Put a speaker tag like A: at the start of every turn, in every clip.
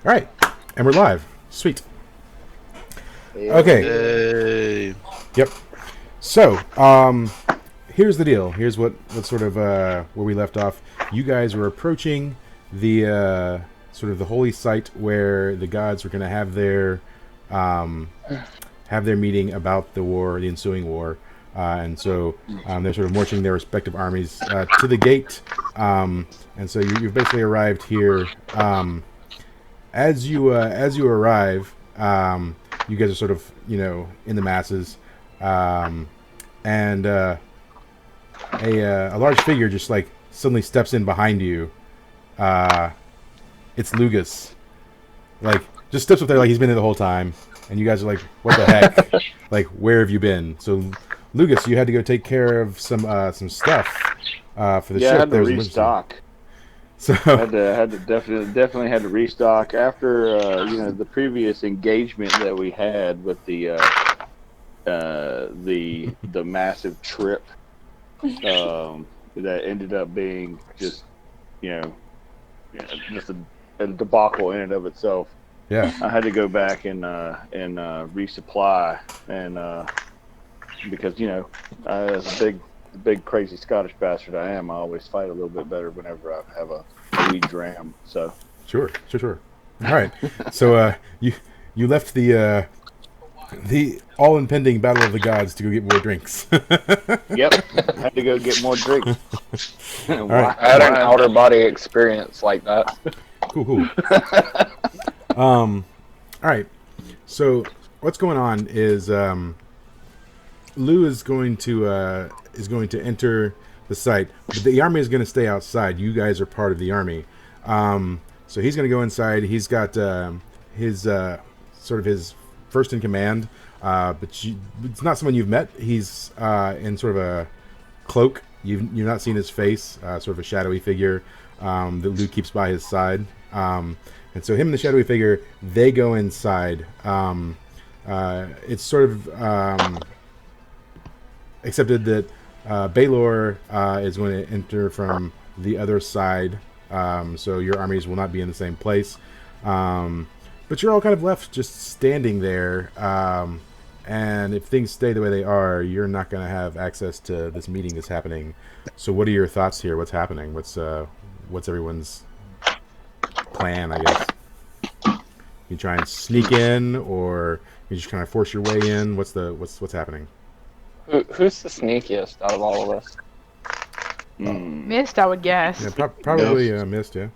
A: All right, and we're live. Sweet. Okay.
B: Hey.
A: Yep. So, here's the deal. Here's what sort of where we left off. You guys were approaching the sort of the holy site where the gods were going to have their meeting about the war, the ensuing war, and so they're sort of marching their respective armies to the gate. And so you've basically arrived here. As you arrive, you guys are sort of in the masses, and a large figure just like suddenly steps in behind you. It's Lugus, like just steps up there like he's been there the whole time, and you guys are like, "What the heck? Like, where have you been?" So, Lugus, you had to go take care of some stuff for the ship.
C: I had to restock.
A: So
C: had to definitely had to restock after the previous engagement that we had with the massive trip that ended up being just just a debacle in and of itself.
A: Yeah,
C: I had to go back and resupply, and because as a big crazy Scottish bastard I am, I always fight a little bit better whenever I have a weed dram. So
A: sure. All right, so you left the all impending battle of the gods to go get more drinks.
C: Yep, had to go get more drinks.
A: Right.
D: I had an outer body experience like that.
A: Cool. All right. So what's going on is Lou is going to enter the site, but the army is going to stay outside. You guys are part of the army, so he's going to go inside. He's got his sort of his first in command, but it's not someone you've met. He's in sort of a cloak. You've not seen his face, sort of a shadowy figure that Lou keeps by his side. And so him and the shadowy figure, they go inside. It's sort of accepted that Baylor is going to enter from the other side, so your armies will not be in the same place. But you're all kind of left just standing there, and if things stay the way they are, you're not going to have access to this meeting that's happening. So what are your thoughts here? What's happening? What's everyone's plan, I guess? You try and sneak in, or you just kind of force your way in? What's happening?
D: Who's the sneakiest out of all of us?
E: Mist, I would guess.
A: Yeah, probably Mist, yeah.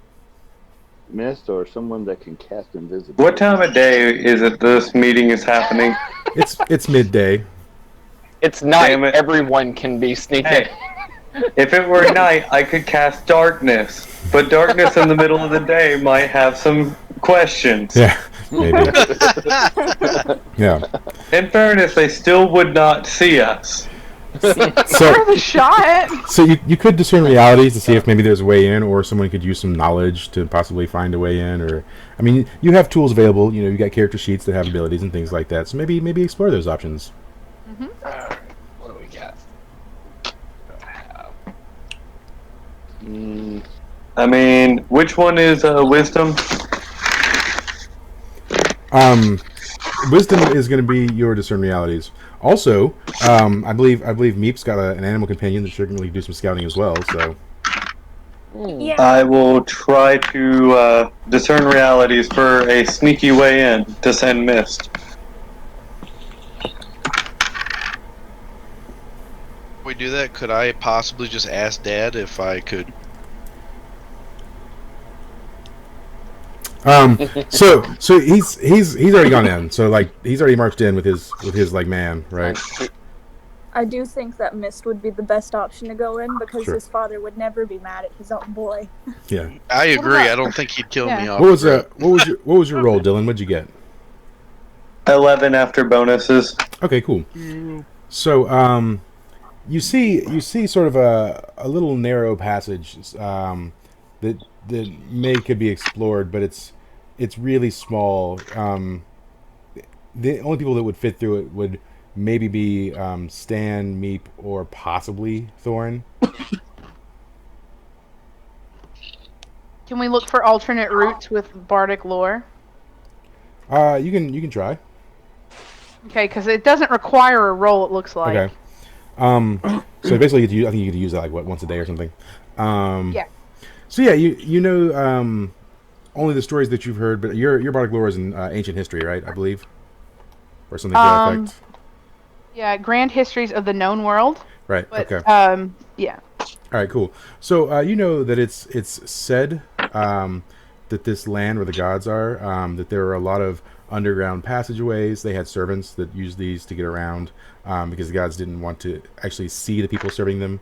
C: Mist or someone that can cast invisibility.
F: What time of day is it this meeting is happening?
A: It's midday.
D: It's night.
F: Damn it.
D: Everyone can be sneaking.
F: Hey, if it were night, I could cast darkness. But darkness in the middle of the day might have some questions.
A: Yeah, maybe. Yeah.
F: In fairness, they still would not see us.
A: So,
E: Worth a shot.
A: so you could discern realities to see if maybe there's a way in, or someone could use some knowledge to possibly find a way in. Or, I mean, you have tools available. You got character sheets that have abilities and things like that. So maybe explore those options.
D: What do we got?
F: I mean, which one is wisdom?
A: Wisdom is going to be your discern realities. Also, I believe Meep's got an animal companion that should really do some scouting as well. So
G: Yeah.
F: I will try to discern realities for a sneaky way in to send Mist.
B: If we do that, could I possibly just ask Dad if I could?
A: so he's already gone in. So like he's already marched in with his like man, right?
G: I do think that Mist would be the best option to go in because
A: Sure.
G: his father would never be mad at his own boy.
A: Yeah.
B: I agree. I don't think he'd kill me
E: Yeah.
B: off.
A: What was your roll, Dylan? What'd you get?
F: 11 after bonuses.
A: Okay, cool. So you see sort of a little narrow passage that could be explored, but it's really small. The only people that would fit through it would maybe be Stan, Meep, or possibly Thorin.
E: Can we look for alternate routes with bardic lore?
A: You can try.
E: Okay, because it doesn't require a roll. It looks like.
A: Okay. So basically, I think you could use that like once a day or something.
E: Yeah.
A: So yeah, you know only the stories that you've heard, but your bardic lore is in ancient history, right? I believe, or something to that effect.
E: Yeah, grand histories of the known world.
A: Right.
E: But,
A: Okay.
E: yeah.
A: All right. Cool. So you know that it's said that this land where the gods are, that there are a lot of underground passageways. They had servants that used these to get around because the gods didn't want to actually see the people serving them.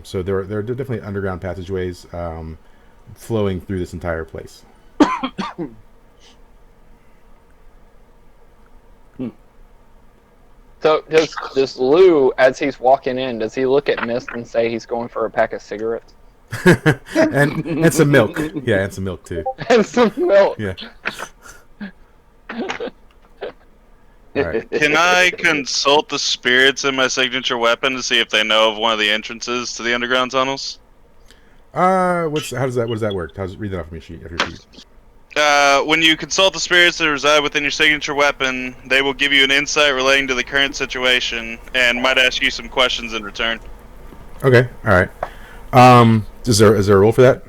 A: So there are definitely underground passageways flowing through this entire place.
D: So does Lou, as he's walking in, does he look at Mist and say he's going for a pack of cigarettes?
A: and some milk. Yeah, and some milk too.
D: And some milk.
A: Yeah. All right.
H: Can I consult the spirits in my signature weapon to see if they know of one of the entrances to the underground tunnels?
A: What does that work? Read that off your sheet.
H: When you consult the spirits that reside within your signature weapon, they will give you an insight relating to the current situation and might ask you some questions in return.
A: Okay. All right. Is there a roll for that?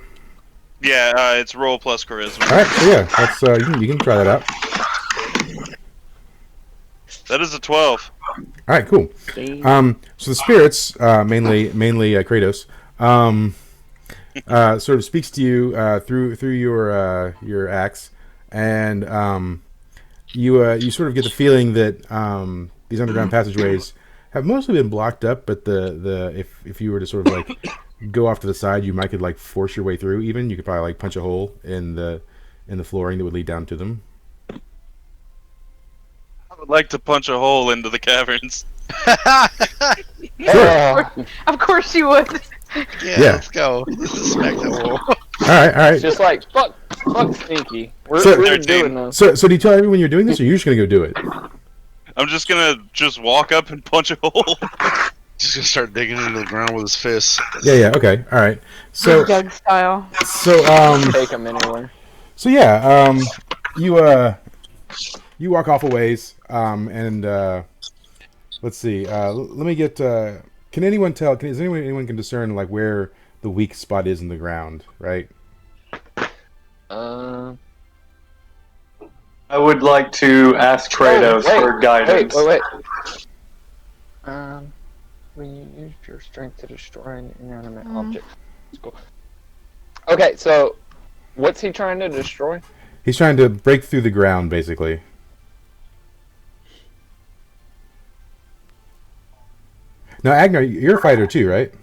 H: Yeah, it's roll plus charisma.
A: All right. So yeah, that's you can try that out.
H: That is a 12.
A: All right. Cool. So the spirits, mainly Kratos, sort of speaks to you through your axe, and you sort of get the feeling that these underground passageways have mostly been blocked up, but if you were to sort of like go off to the side, you might could like force your way through. Even you could probably like punch a hole in the flooring that would lead down to them.
H: I would like to punch a hole into the caverns.
A: Sure.
E: Of course you would.
B: Yeah,
A: Yeah.
B: let's go. Let's smack that wall.
A: All right.
D: It's just like, fuck Stinky. We're
A: So-
D: doing this.
A: So do you tell everyone you're doing this, or are you just gonna go do it?
H: I'm just gonna walk up and punch a hole.
B: Just gonna start digging into the ground with his fists.
A: Yeah. Okay. All right. So
E: Doug style.
D: Take him anywhere.
A: So yeah, you walk off a ways, and let's see. Let me get. Can anyone tell? Is anyone can discern like where the weak spot is in the ground? Right.
F: I would like to ask Kratos for guidance.
D: Wait. When you use your strength to destroy an inanimate object. That's cool. Okay, so what's he trying to destroy?
A: He's trying to break through the ground, basically. Now, Agnar, you're a fighter too, right?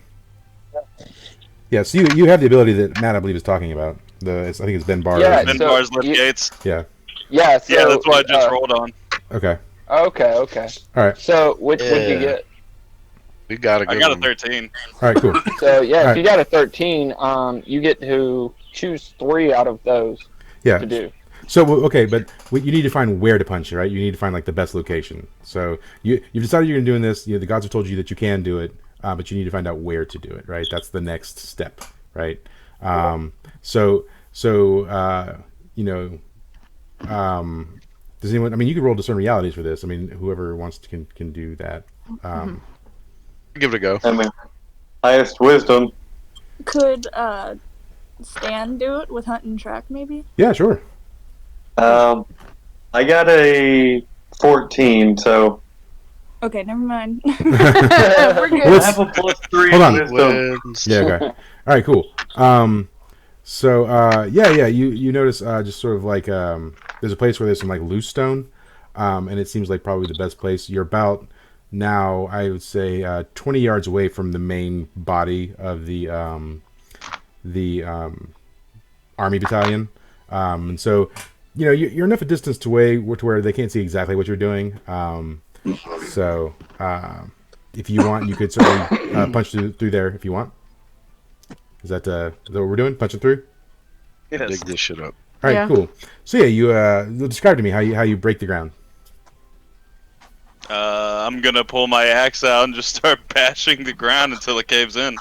A: Yeah. So you have the ability that Matt, I believe, is talking about. I think it's Ben Barr.
D: Yeah,
H: Ben
D: so
H: Barr's lift
D: you-
H: gates.
A: Yeah.
D: Yeah, so,
H: Yeah, that's what I just rolled on.
A: Okay.
D: Okay.
A: All right.
D: So what'd you
B: Yeah.
D: get?
B: We got a
H: I
B: good
H: got a
B: one.
H: 13.
A: All right. Cool.
D: So yeah,
A: All
D: if you got a 13, you get to choose 3 out of those
A: Yeah.
D: to do.
A: So okay, but you need to find where to punch it, right? You need to find like the best location. So you've decided you're doing this. The gods have told you that you can do it, but you need to find out where to do it, right? That's the next step, right? So does anyone? I mean, you could roll discern realities for this. I mean, whoever wants to can do that.
B: Give it a go.
F: I mean, highest wisdom.
G: Could Stan do it with hunt and track, maybe?
A: Yeah, sure.
F: I got a 14, so
G: Okay, never mind.
E: We're
F: I
E: good.
F: have a +3
A: Hold on.
F: wisdom.
B: Wins.
A: Yeah. Okay. All right. Cool. You notice just sort of like there's a place where there's some like loose stone, and it seems like probably the best place. You're about now, I would say, 20 yards away from the main body of the army battalion, and so you're enough a distance to where they can't see exactly what you're doing. So if you want, you could certainly punch through there if you want. Is that what we're doing? Punching through?
B: Dig this shit up.
A: All right,
E: Yeah.
A: cool. So yeah, you describe to me how you break the ground.
H: I'm gonna pull my axe out and just start bashing the ground until it caves in.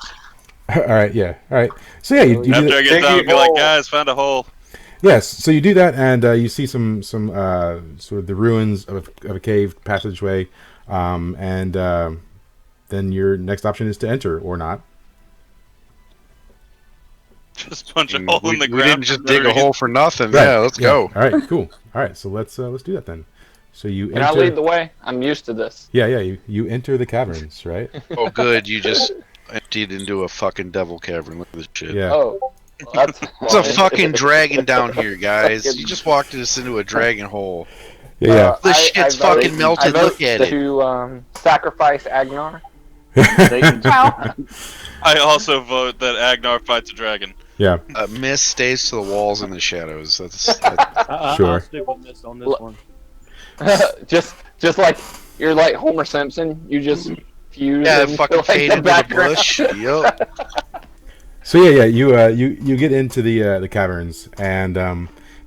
A: All right, yeah, all right. So yeah, you do
H: After
A: that.
H: I get done, I'll be like, guys, found a hole.
A: Yes, so you do that, and you see some sort of the ruins of a cave passageway, and then your next option is to enter or not.
H: Just punch a hole in the ground.
B: We didn't just dig a hole for nothing.
A: Right.
B: Yeah, let's go.
A: All right, cool. All right, so let's do that then. So you
D: Can I
A: enter.
D: lead the way? I'm used to this.
A: Yeah. You enter the caverns, right?
B: Oh, good. You just emptied into a fucking devil cavern. Look at this shit.
A: Yeah.
D: Oh, that's
B: It's a fucking dragon down here, guys. You just walked us into a dragon hole.
A: Yeah.
B: This shit's fucking melted. Look at it.
D: To sacrifice Agnar.
E: Well,
H: I also vote that Agnar fights a dragon.
A: Yeah.
B: Mist stays to the walls and the shadows. That's
A: Sure.
I: I'll stick with this on this one.
D: just like you're like Homer Simpson, you just fuse.
B: yeah.
D: into,
B: Fucking
D: like,
B: fade into the
D: background.
B: bush. Yup.
A: So yeah, you get into the caverns, and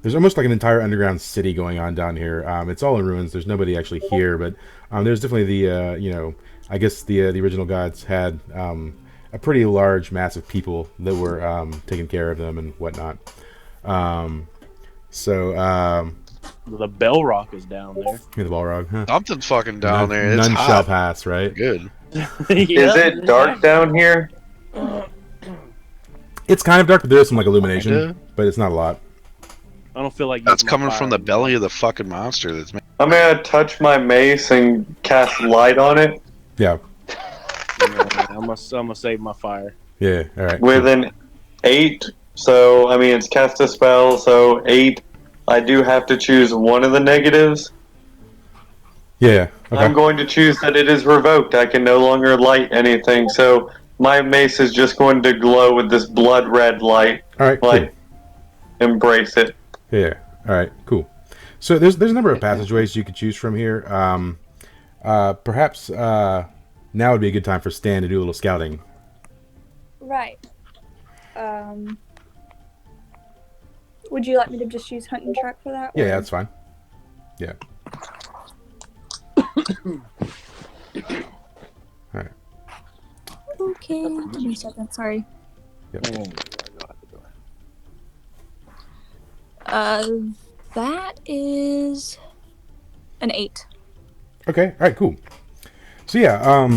A: there's almost like an entire underground city going on down here. It's all in ruins. There's nobody actually here, but there's definitely the I guess the original gods had a pretty large mass of people that were taking care of them and whatnot.
I: The Bell Rock is down there.
A: The Balrog, huh?
B: Something's fucking down there. It's
A: None
B: hot.
A: shall pass, right?
B: Good.
F: Is it dark down here?
A: It's kind of dark, but there is some like illumination,
B: Kinda.
A: but it's not a lot.
I: I don't feel like
B: That's
I: using my
B: coming
I: fire
B: from the
I: anymore.
B: belly of the fucking monster. That's
F: I'm gonna touch my mace and cast light on it
A: Yeah,
I: Yeah, I'm gonna save my fire.
A: yeah. All right.
F: with an 8. So I mean, it's cast a spell. So 8. I do have to choose one of the negatives.
A: Yeah. Okay.
F: I'm going to choose that it is revoked. I can no longer light anything. So my mace is just going to glow with this blood red light.
A: All right. Cool.
F: Like, embrace it.
A: Yeah. All right. Cool. So there's a number of passageways you could choose from here. Perhaps now would be a good time for Stan to do a little scouting.
G: Right. Would you like me to just use hunt and track for that?
A: Yeah,
G: or-
A: that's fine. Yeah. All right.
G: Okay. Give me a second. Sorry. That is an 8.
A: Okay. All right. Cool. So yeah,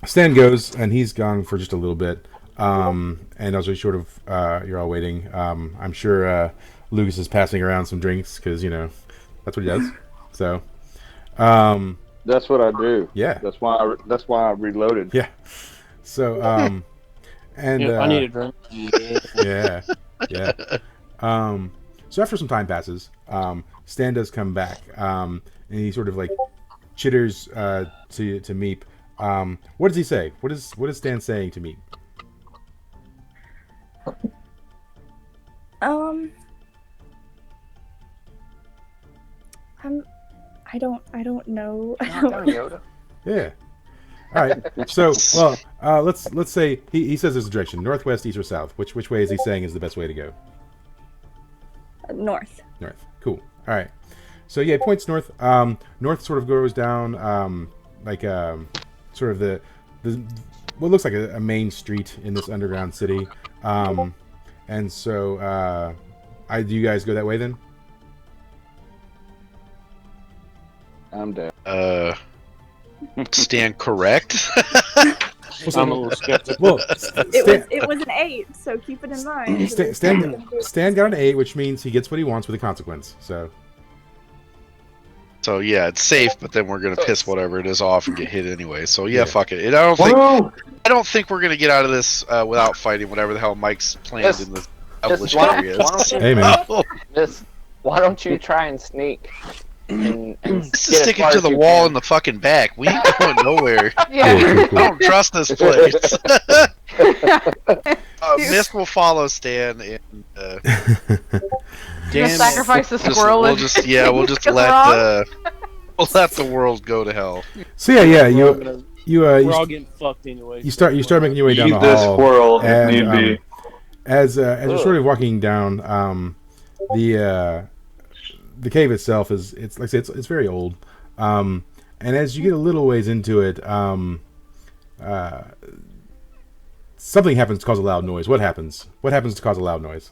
A: Stan goes, and he's gone for just a little bit. And also sort of, you're all waiting. I'm sure Lucas is passing around some drinks because that's what he does. So,
C: That's what I do.
A: yeah,
C: That's why I reloaded.
A: yeah. So, and
I: Yeah, I need a drink.
A: yeah, yeah. So after some time passes, Stan does come back, and he sort of like chitters to Meep. What does he say? What is Stan saying to Meep?
G: I don't know.
D: Knock down Yoda.
A: Yeah. All right. So, well, let's say he says there's a direction: northwest, east, or south. Which way is he saying is the best way to go?
G: North.
A: North. Cool. All right. So yeah, he points north. North sort of goes down, sort of the what looks like a main street in this underground city. And so, do you guys go that way then?
C: I'm dead.
B: Stand correct.
I: I'm a little skeptical.
A: Well,
G: It was an 8, so keep it in mind.
A: Stan got an 8, which means he gets what he wants with a consequence. So
B: So yeah, it's safe, but then we're gonna piss whatever it is off and get hit anyway. So yeah,
A: Yeah.
B: fuck it. I don't think we're gonna get out of this without fighting whatever the hell Mike's planned
D: Just-
B: in this
D: Just
B: published
D: why
B: areas.
D: don't you,
A: hey man,
D: just why don't you try and sneak? And
B: Let's just stick it to the wall in the fucking back. We ain't going nowhere.
E: Yeah.
A: Cool, cool,
B: I
A: cool.
B: don't trust this place. Mist will follow Stan, and
E: Just sacrifice the squirrel.
B: we'll
E: and-
B: just we'll just
E: Get
B: let
E: wrong.
B: we'll let the world go to hell.
A: So yeah,
I: We're all getting fucked anyway.
A: you start making your way down
F: Eat
A: the
F: this
A: hall.
F: squirrel if
A: and,
F: need be.
A: As you're sort of walking down, the cave itself it's like I say, it's very old. And as you get a little ways into it, something happens to cause a loud noise. What happens? What happens to cause a loud noise?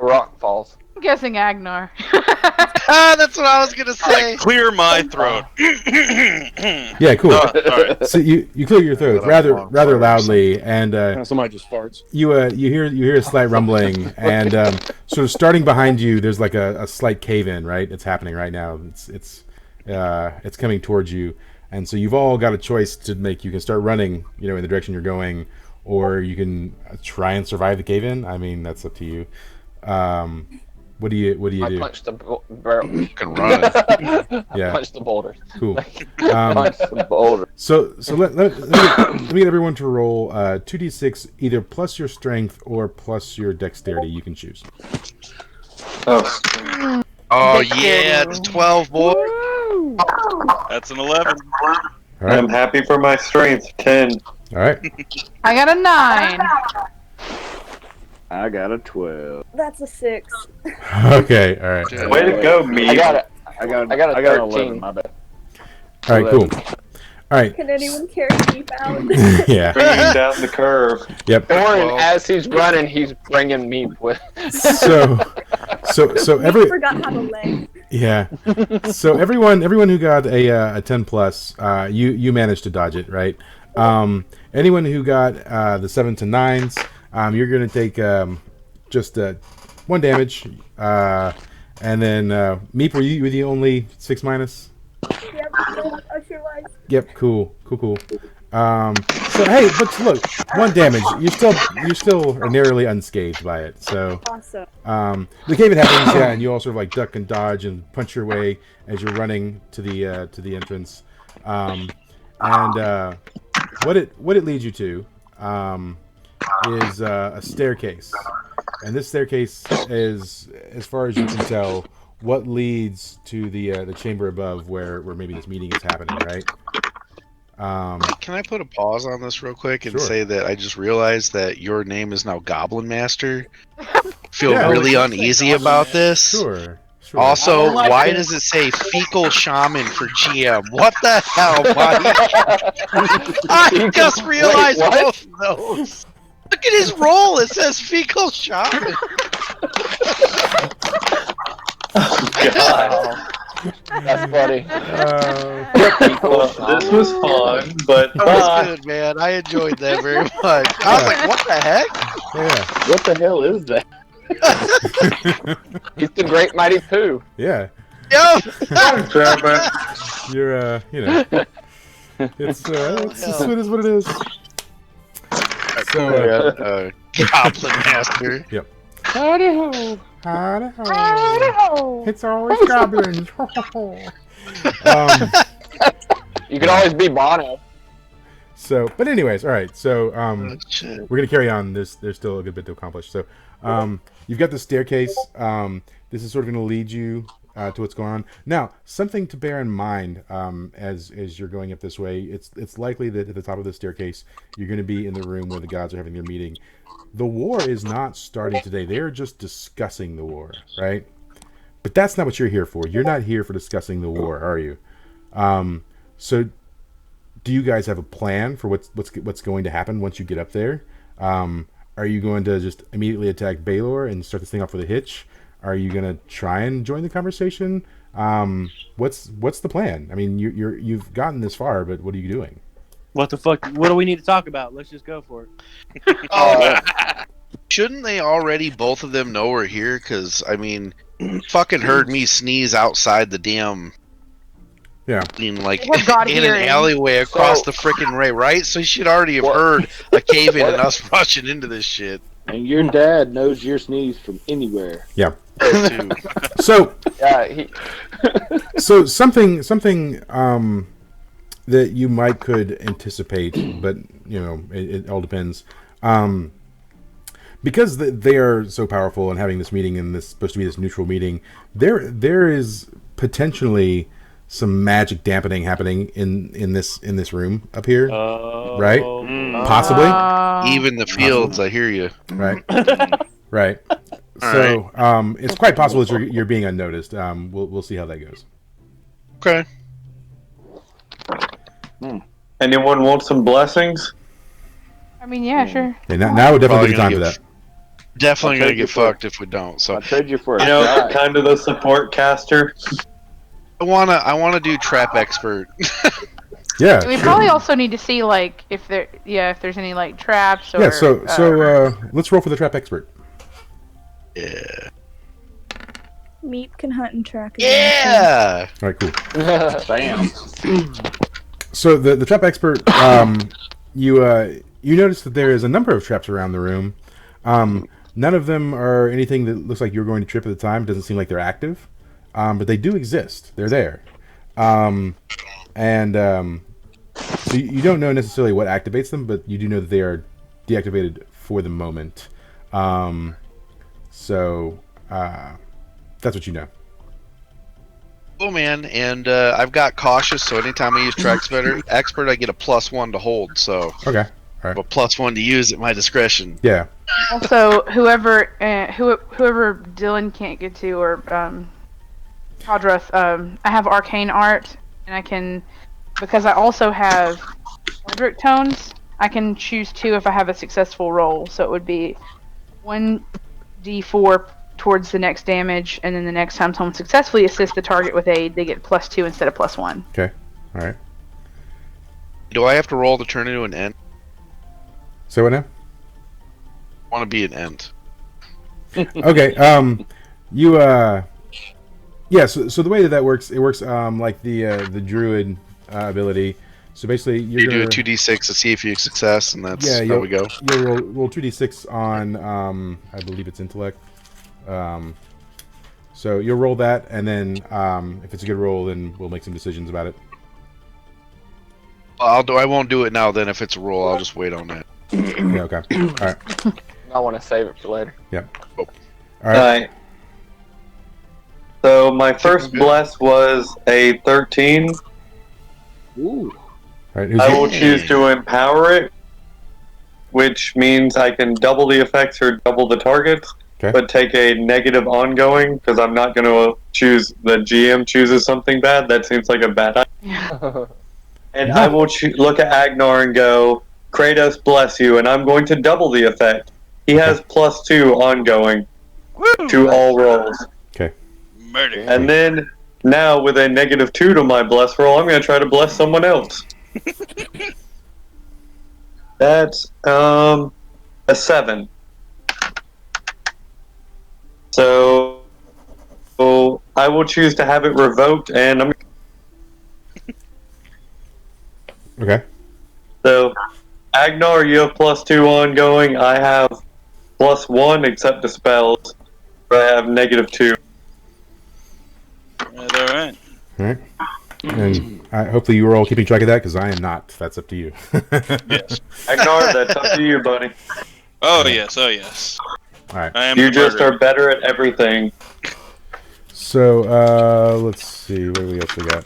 D: A rock falls.
E: I'm guessing Agnar.
B: That's what I was gonna say.
H: Clear my throat.
A: Yeah, cool.
H: Alright.
A: So you clear your throat rather loudly, and
I: Somebody just farts.
A: you hear a slight rumbling, and sort of starting behind you, there's like a slight cave in. Right, it's happening right now. It's coming towards you, and so you've all got a choice to make. You can start running, in the direction you're going, or you can try and survive the cave in. I mean, that's up to you. What do you
D: I
A: do?
D: punched the barrel.
B: You can run.
A: Yeah,
D: Punch the boulders.
A: cool.
C: Punch the boulder.
A: So let me get everyone to roll 2d6, either plus your strength or plus your dexterity. You can choose.
F: Oh,
B: Oh yeah, it's 12, boy.
H: That's an 11.
A: All right.
F: I'm happy for my strength. 10.
A: All right.
E: I got a 9.
C: I got a 12.
G: That's a 6.
A: Okay. All right.
F: Way to go, me.
D: I got it.
C: I got
D: I got a
C: an
D: 13.
C: 11. My bad.
A: All right. Cool. All right.
G: Can anyone carry me out?
A: Yeah.
F: Bringing down the curve.
A: Yep.
D: Orin, as he's running, he's bringing me with.
A: So
G: We forgot how to lay.
A: Yeah. So everyone who got a 10 plus, you managed to dodge it, right? Anyone who got the 7 to 9s, you're gonna take just 1 damage, and then Meep, were you the only 6 minus?
G: Yep, I sure was.
A: Yep. Cool. So hey, but look, 1 damage. You still are narrowly unscathed by it. So
G: Awesome.
A: the cave it happens, yeah, and you all sort of like duck and dodge and punch your way as you're running to the entrance. And what it leads you to is a staircase, and this staircase is, as far as you can tell, what leads to the chamber above where maybe this meeting is happening, right?
B: Can I put a pause on this real quick and
A: Sure.
B: say that I just realized that your name is now Goblin Master? Feel
A: Yeah,
B: really
A: well,
B: uneasy about this.
A: Sure.
B: Also,
D: I like
B: why
D: it.
B: does it say fecal shaman for GM? What the hell, buddy? I just realized
D: what?
B: both of those. Look at his roll. It says fecal shaman.
F: God.
D: That's funny.
F: Well, this was fun, but
B: That was good, man. I enjoyed that very much. I was like, what the heck?
A: Yeah.
C: What the hell is that?
D: He's the great mighty Pooh.
A: Yeah.
B: Yo!
A: You're it's just what it is. So
B: Goblin Master.
A: yep.
E: Howdy ho.
A: Howdy ho.
E: Howdy ho.
A: It's always goblins.
D: You could always be Bono.
A: But anyways, all right. So
B: Shit.
A: we're gonna carry on. There's still a good bit to accomplish. So you've got the staircase. This is sort of gonna lead you to what's going on. Now, something to bear in mind as you're going up this way. It's likely that at the top of the staircase you're going to be in the room where the gods are having their meeting. The war is not starting today. They're just discussing the war, right? But that's not what you're here for. You're not here for discussing the war, are you? So, do you guys have a plan for what's going to happen once you get up there? Are you going to just immediately attack Baylor and start this thing off with a hitch? Are you going to try and join the conversation? What's the plan? I mean, you've gotten this far, but what are you doing?
I: What the fuck? What do we need to talk about? Let's just go for it.
B: Shouldn't they already, both of them, know we're here? Because, I mean, fucking heard me sneeze outside the damn...
A: Yeah.
B: Like,
E: We're God
B: in an
E: hearing.
B: alleyway across
D: So-
B: the freaking way, right? So you should already have
D: What?
B: heard a cave-in and us rushing into this shit.
C: And your dad knows your sneeze from anywhere.
A: Yeah.
B: Too.
A: So
D: Yeah,
A: so something that you might could anticipate, but it all depends. Because they are so powerful and having this meeting and this supposed to be this neutral meeting, there is potentially some magic dampening happening in this room up here, right? Possibly,
B: Even the fields, I hear you.
A: right? Right. So it's quite possible that you're being unnoticed. We'll see how that goes.
B: Okay.
F: anyone want some blessings?
E: I mean, yeah, sure.
A: Okay, now would definitely be the time
B: Probably
A: for
B: gonna Definitely
C: I'll
B: gonna
C: trade you
B: get
C: for-
B: fucked if we don't. So
C: I'll trade you for a
F: You know,
C: shot.
F: kind of the support caster.
B: I wanna do trap expert.
A: Yeah.
E: We
A: sure.
E: probably also need to see like if there's any like traps or
A: Yeah. So let's roll for the trap expert.
B: Yeah.
G: Meep can hunt and track. Again,
B: Yeah.
A: All right. Cool.
C: Bam.
A: So the trap expert, you notice that there is a number of traps around the room. None of them are anything that looks like you're going to trip at the time. It doesn't seem like they're active, but they do exist. They're there, so you don't know necessarily what activates them, but you do know that they are deactivated for the moment. So that's what you know.
B: Oh man, and I've got cautious, so anytime I use track expert, I get a +1 to hold. So
A: Okay. All right.
B: a +1 to use at my discretion.
A: Yeah.
E: also whoever Dylan can't get to or Hadrath, I have arcane art and I can, because I also have Roderick tones, I can choose 2 if I have a successful roll. So it would be 1d4 towards the next damage, and then the next time someone successfully assists the target with aid, they get +2 instead of +1.
A: Okay. All right.
B: Do I have to roll to turn into an end?
A: So what now?
B: I want to be an end.
A: Okay. Yeah. So the way that works, it works like the druid ability. So basically,
B: You do a 2d6 to see if you success, and that's how we go.
A: You'll roll 2d6 on I believe it's intellect. So you'll roll that, and then if it's a good roll, then we'll make some decisions about it.
B: I won't do it now. Then if it's a roll, I'll just wait on that.
A: Yeah. Okay. All right.
D: I want to save it for later.
A: Yep.
B: Oh.
A: All right.
F: Alright. So my first bless was a 13.
I: Ooh.
A: All right. Who's
F: I will
A: your-
F: choose to empower it, which means I can double the effects or double the targets,
A: Okay.
F: but take a negative ongoing because I'm not going to choose the GM chooses something bad. That seems like a bad idea. And I will look at Agnar and go, Kratos bless you, and I'm going to double the effect. He has +2 ongoing to all rolls.
H: Murder.
F: And then, now with a -2 to my bless roll, I'm going to try to bless someone else. That's a 7. So I will choose to have it revoked, and I'm
A: Okay.
F: so Agnar, you have +2 ongoing. I have +1 except the spells. I have -2.
H: All right.
A: All right. And hopefully you were all keeping track of that, because I am not. That's up to you.
H: Yes.
F: Agnar, that's up to you, buddy.
H: Oh yes. Oh yes.
A: All right.
H: I am.
F: You
H: the
F: just
H: murderer.
F: are better at everything.
A: So let's see what else we got.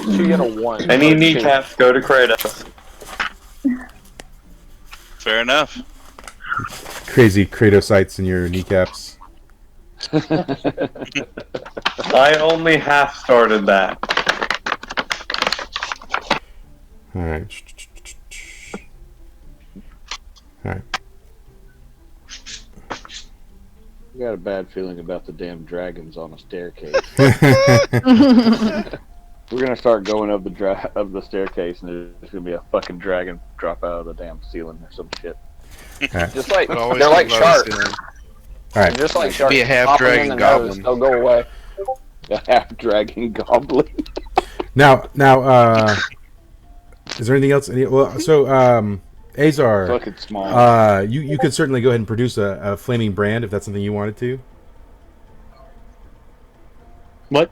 D: You get a 1.
F: Any
D: or 2.
F: kneecaps go to Kratos.
H: Fair enough.
A: Crazy Kratosites in your kneecaps.
F: I only half started that.
A: All right. All right.
C: I got a bad feeling about the damn dragons on a staircase. We're gonna start going up the staircase, and there's gonna be a fucking dragon drop out of the damn ceiling or some shit.
D: Just like
B: But always
D: they're like
B: think about
D: sharks.
B: it,
A: All right.
D: Just like sharks.
B: Be a half
D: Pop 'em in
B: dragon
D: the
B: goblin.
D: nose, they'll go away.
C: A half dragon goblin.
A: Now, is there anything else? Azar,
C: Fucking small.
A: you could certainly go ahead and produce a flaming brand if that's something you wanted to.
I: What?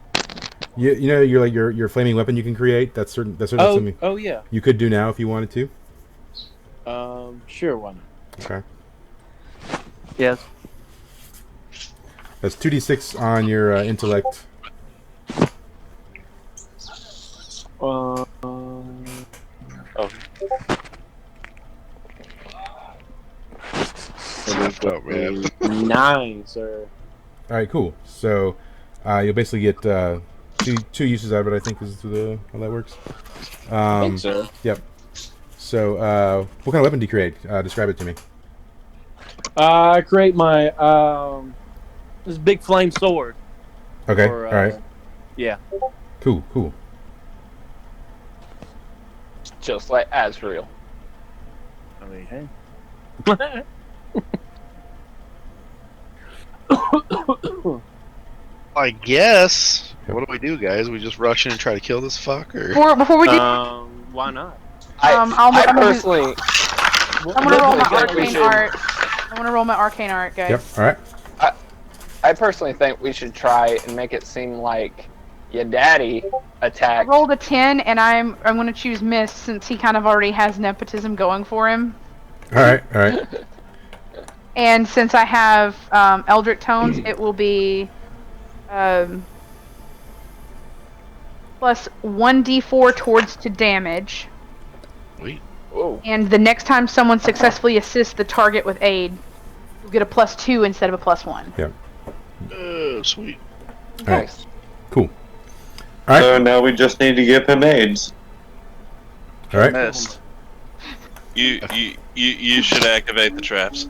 A: You know, your flaming weapon you can create. That's certainly something
I: Oh yeah.
A: you could do now if you wanted to.
I: Sure, why not?
A: Okay.
I: Yes.
A: That's 2d6 on your intellect.
I: Oh.
B: Oh, man.
I: 9, sir.
A: All right, cool. So you'll basically get two uses out of it. I think is how that works.
I: I think so.
A: Yep. So what kind of weapon do you create? Describe it to me.
I: I create my this big flame sword.
A: Okay.
I: Or,
A: All right.
I: Yeah.
A: Cool. Cool.
D: Just like Azrael.
I: I mean, hey.
B: I guess. What do we do, guys? We just rush in and try to kill this fucker?
E: Before we do,
I: Why not?
E: I'm
D: personally,
E: gonna roll my arcane art. I'm gonna roll my arcane art, guys.
A: Yep. All right.
D: I personally think we should try and make it seem like your daddy attacked.
E: I rolled a 10, and I'm gonna choose Miss since he kind of already has nepotism going for him.
A: All right. All right.
E: And since I have Eldritch Tones, it will be plus 1d4 towards to damage.
B: Sweet.
D: Whoa.
E: And the next time someone successfully assists the target with aid, you'll get a +2 instead of a +1.
A: Yep.
B: Sweet.
A: All right.
D: Nice.
A: Cool. All right.
F: So now we just need to give him AIDS.
A: All right.
H: Missed. You should activate the traps.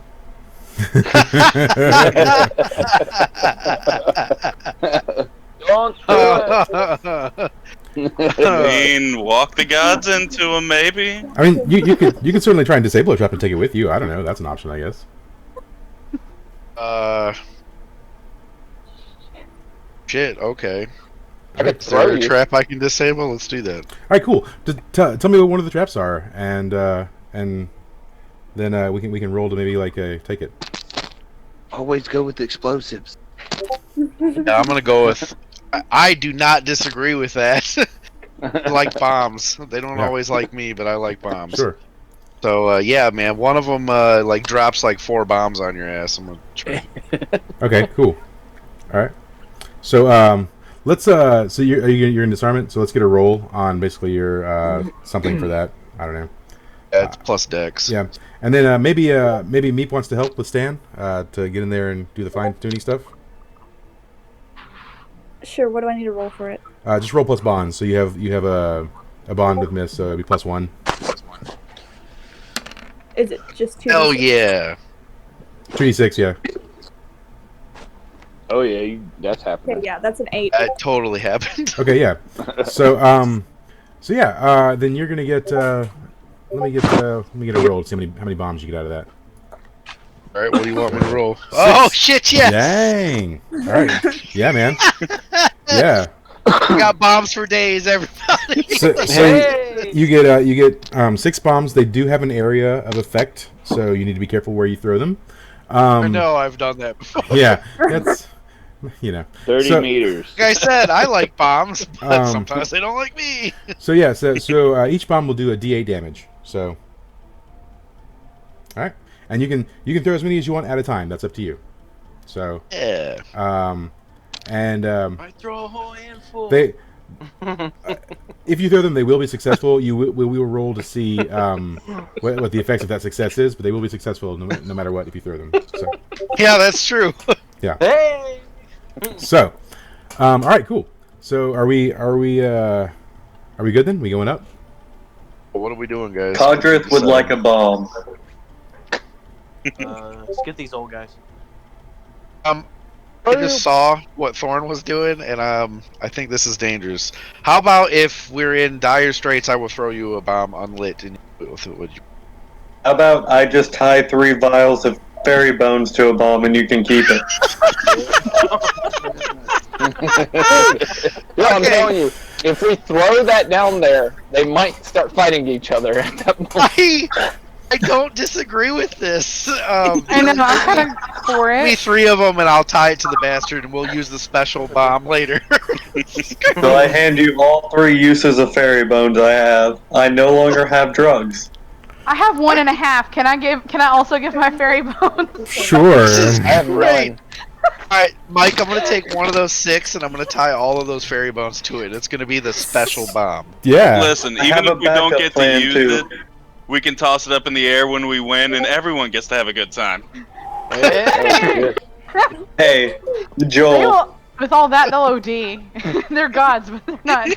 D: Don't do it.
H: I mean, walk the gods into him, maybe.
A: I mean, you could certainly try and disable a trap and take it with you. I don't know. That's an option, I guess.
B: Shit. Okay.
D: I could
B: Is there
D: throw
B: a
D: you.
B: trap I can disable? Let's do that.
A: All right, cool. Just tell me what one of the traps are, and then we can roll to maybe like take it.
J: Always go with the explosives.
B: Yeah, I'm gonna go with. I do not disagree with that. I like bombs. They don't
A: Yeah.
B: always like me, but I like bombs.
A: Sure.
B: So yeah, man, one of them like drops like 4 bombs on your ass. I'm gonna try.
A: Okay, cool. All right. So let's so you're in disarmament. So let's get a roll on basically your something for that. I don't know.
B: Yeah, it's plus dex.
A: Yeah, and then maybe Meep wants to help with Stan to get in there and do the fine tuning stuff.
G: Sure, what do I need to roll for it?
A: Just roll plus bonds. So you have a bond with Miss, so it'd be +1.
G: Is it just 2?
B: Hell yeah.
A: 2d6, yeah.
C: Oh yeah, that's happening.
G: Okay, yeah, that's an 8.
B: That totally happened.
A: Okay, yeah. So then you're gonna get. Let me get a roll to see how many bombs you get out of that.
B: All right, what do you want me to roll? Oh shit! Yes.
A: Dang! All right, yeah, man. Yeah.
B: We got bombs for days, everybody.
A: So
D: Hey!
A: you get 6 bombs. They do have an area of effect, so you need to be careful where you throw them.
B: I know I've done that before.
A: Yeah, that's
C: 30 meters.
B: Like I said, I like bombs, but
A: Um,
B: sometimes they don't like me.
A: So yeah, so each bomb will do a D8 damage. So, all right, and you can throw as many as you want at a time. That's up to you. So
B: Yeah.
H: I throw a whole handful.
A: they, if you throw them, they will be successful. We will roll to see what the effects of that success is, but they will be successful no matter what if you throw them. So
B: Yeah, that's true.
A: yeah.
D: Hey!
A: So, all right, cool. So are we good then? We going up?
B: What are we doing, guys?
F: Codrith would like a bomb.
I: Let's get these old guys.
B: I just saw what Thorn was doing, and I think this is dangerous. How about if we're in dire straits, I will throw you a bomb unlit, and would you?
F: How about I just tie 3 vials of fairy bones to a bomb and you can keep it?
D: Yeah, I'm telling you, if we throw that down there, they might start fighting each other at that moment.
B: I don't disagree with this.
E: I know, I'm kind of for
B: Give me
E: it.
B: 3 of them, and I'll tie it to the bastard, and we'll use the special bomb later.
F: So I hand you all 3 uses of fairy bones I have. I no longer have drugs.
E: I have 1.5. Can I also give my fairy bones?
A: Sure.
D: I have
B: Great.
D: none.
B: Alright, Mike, I'm going to take one of those 6, and I'm going to tie all of those fairy bones to it. It's going to be the special bomb.
A: Yeah.
H: Listen,
F: I
H: even
F: have
H: if
F: a
H: we don't
F: backup
H: get to
F: plan,
H: use
F: too.
H: it, we can toss it up in the air when we win, and everyone gets to have a good time.
D: Hey.
F: Hey,
E: They
F: Joel.
E: will, with all that, they'll OD. They're gods, but they're not.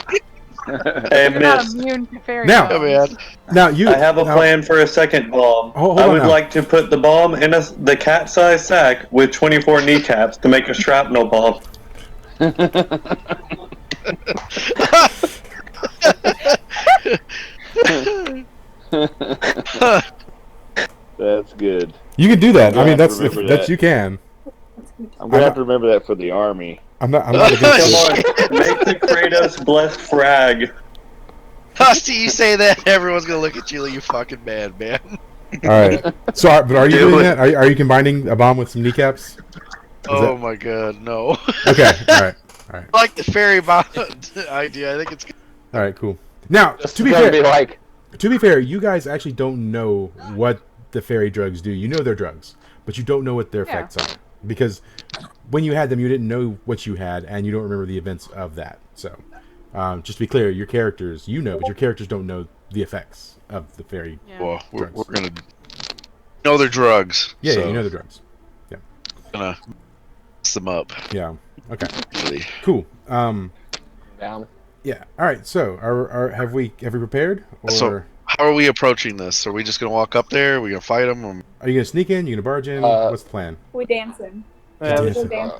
F: Hey,
E: You're not
F: Mist.
E: immune to fairy
A: Now-
B: Oh,
E: bombs.
B: man.
A: Now you.
F: I have a
A: now-
F: plan for a second bomb.
A: Hold
F: I
A: on
F: would
A: now.
F: like to put the bomb in the cat-sized sack with 24 kneecaps to make a shrapnel bomb.
C: That's good.
A: You can do that.
C: I'm
A: I mean,
C: gonna
A: that's
C: have to remember
A: that's
C: that.
A: you can.
C: I'm gonna have to remember that for the army.
A: I'm not against
F: Come
A: it.
F: on, make the Kratos blessed frag.
B: See, you say that, everyone's gonna look at you like you fucking mad, man.
A: All right. So, but are you
F: Do
A: doing
F: it.
A: that? Are you combining a bomb with some kneecaps?
B: Oh my god, no.
A: Okay. All right.
B: I like the fairy bomb idea. I think it's good.
A: All right. Cool. Now,
D: Just
A: to be
D: gonna
A: fair,
D: be like,
A: to be fair, you guys actually don't know what the fairy drugs do. You know they're drugs, but you don't know what their
E: Yeah.
A: effects are because when you had them, you didn't know what you had, and you don't remember the events of that. So, just to be clear, your characters, you know, but your characters don't know the effects of the fairy.
E: Yeah.
B: Well, we're
A: drugs.
B: gonna know they're drugs.
A: Yeah,
B: so
A: yeah, you know the drugs.
B: gonna mess them up.
A: Yeah. Okay.
B: Really.
A: Cool.
D: down.
A: Yeah. All right. So, have we prepared, or
B: So- How are we approaching this? Are we just gonna walk up there? Are we gonna fight them?
A: are you gonna sneak in? You gonna barge in?
D: Uh,
A: What's the plan?
G: We dancing.
I: Yeah,
A: Yes.
G: We're dancing.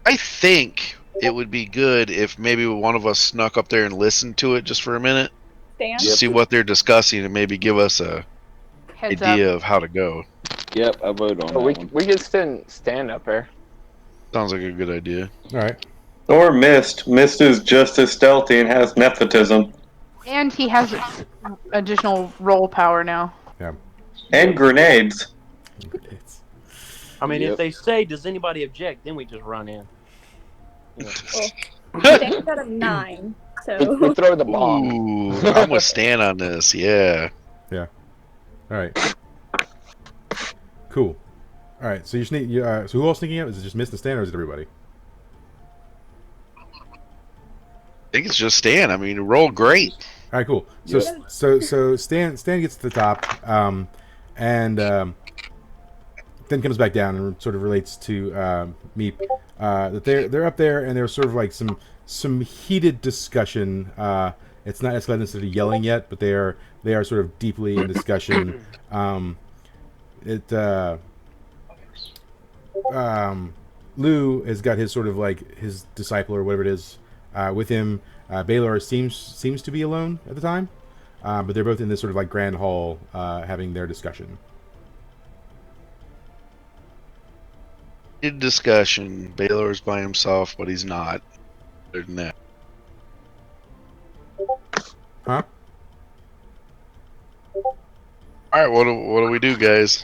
B: I think it would be good if maybe one of us snuck up there and listened to it just for a minute,
G: Stand.
B: to see what they're discussing, and maybe give us a
E: Heads
B: idea
E: up.
B: of how to go.
C: Yep, I vote on
D: But we
C: that one.
D: we can stand up there.
B: Sounds like a good idea.
A: All right.
F: Or Mist. Mist is just as stealthy and has nepotism.
E: And he has additional roll power now.
F: And grenades.
I: I mean,
C: Yep.
I: if they say, "Does anybody object?" then we just run in.
G: Stand got a 9.
D: We
G: So
D: throw the bomb.
B: Ooh, I'm gonna stand on this. Yeah.
A: All right. Cool. All right. So you're sneaking. So who else sneaking up? Is it just Mist and Stan, or is it everybody?
B: I think it's just Stan. I mean, roll great.
A: All right. Cool. So so Stan gets to the top, and then comes back down and sort of relates to Meep that they're up there and there's sort of like some heated discussion. It's not escalated instead of yelling yet, but they are sort of deeply in discussion. Lou has got his sort of like his disciple or whatever it is with him. Baylor seems to be alone at the time, but they're both in this sort of like grand hall having their discussion.
B: Good discussion. Baylor's by himself, but he's not. Other than that.
A: Huh?
B: All right. What do we do, guys?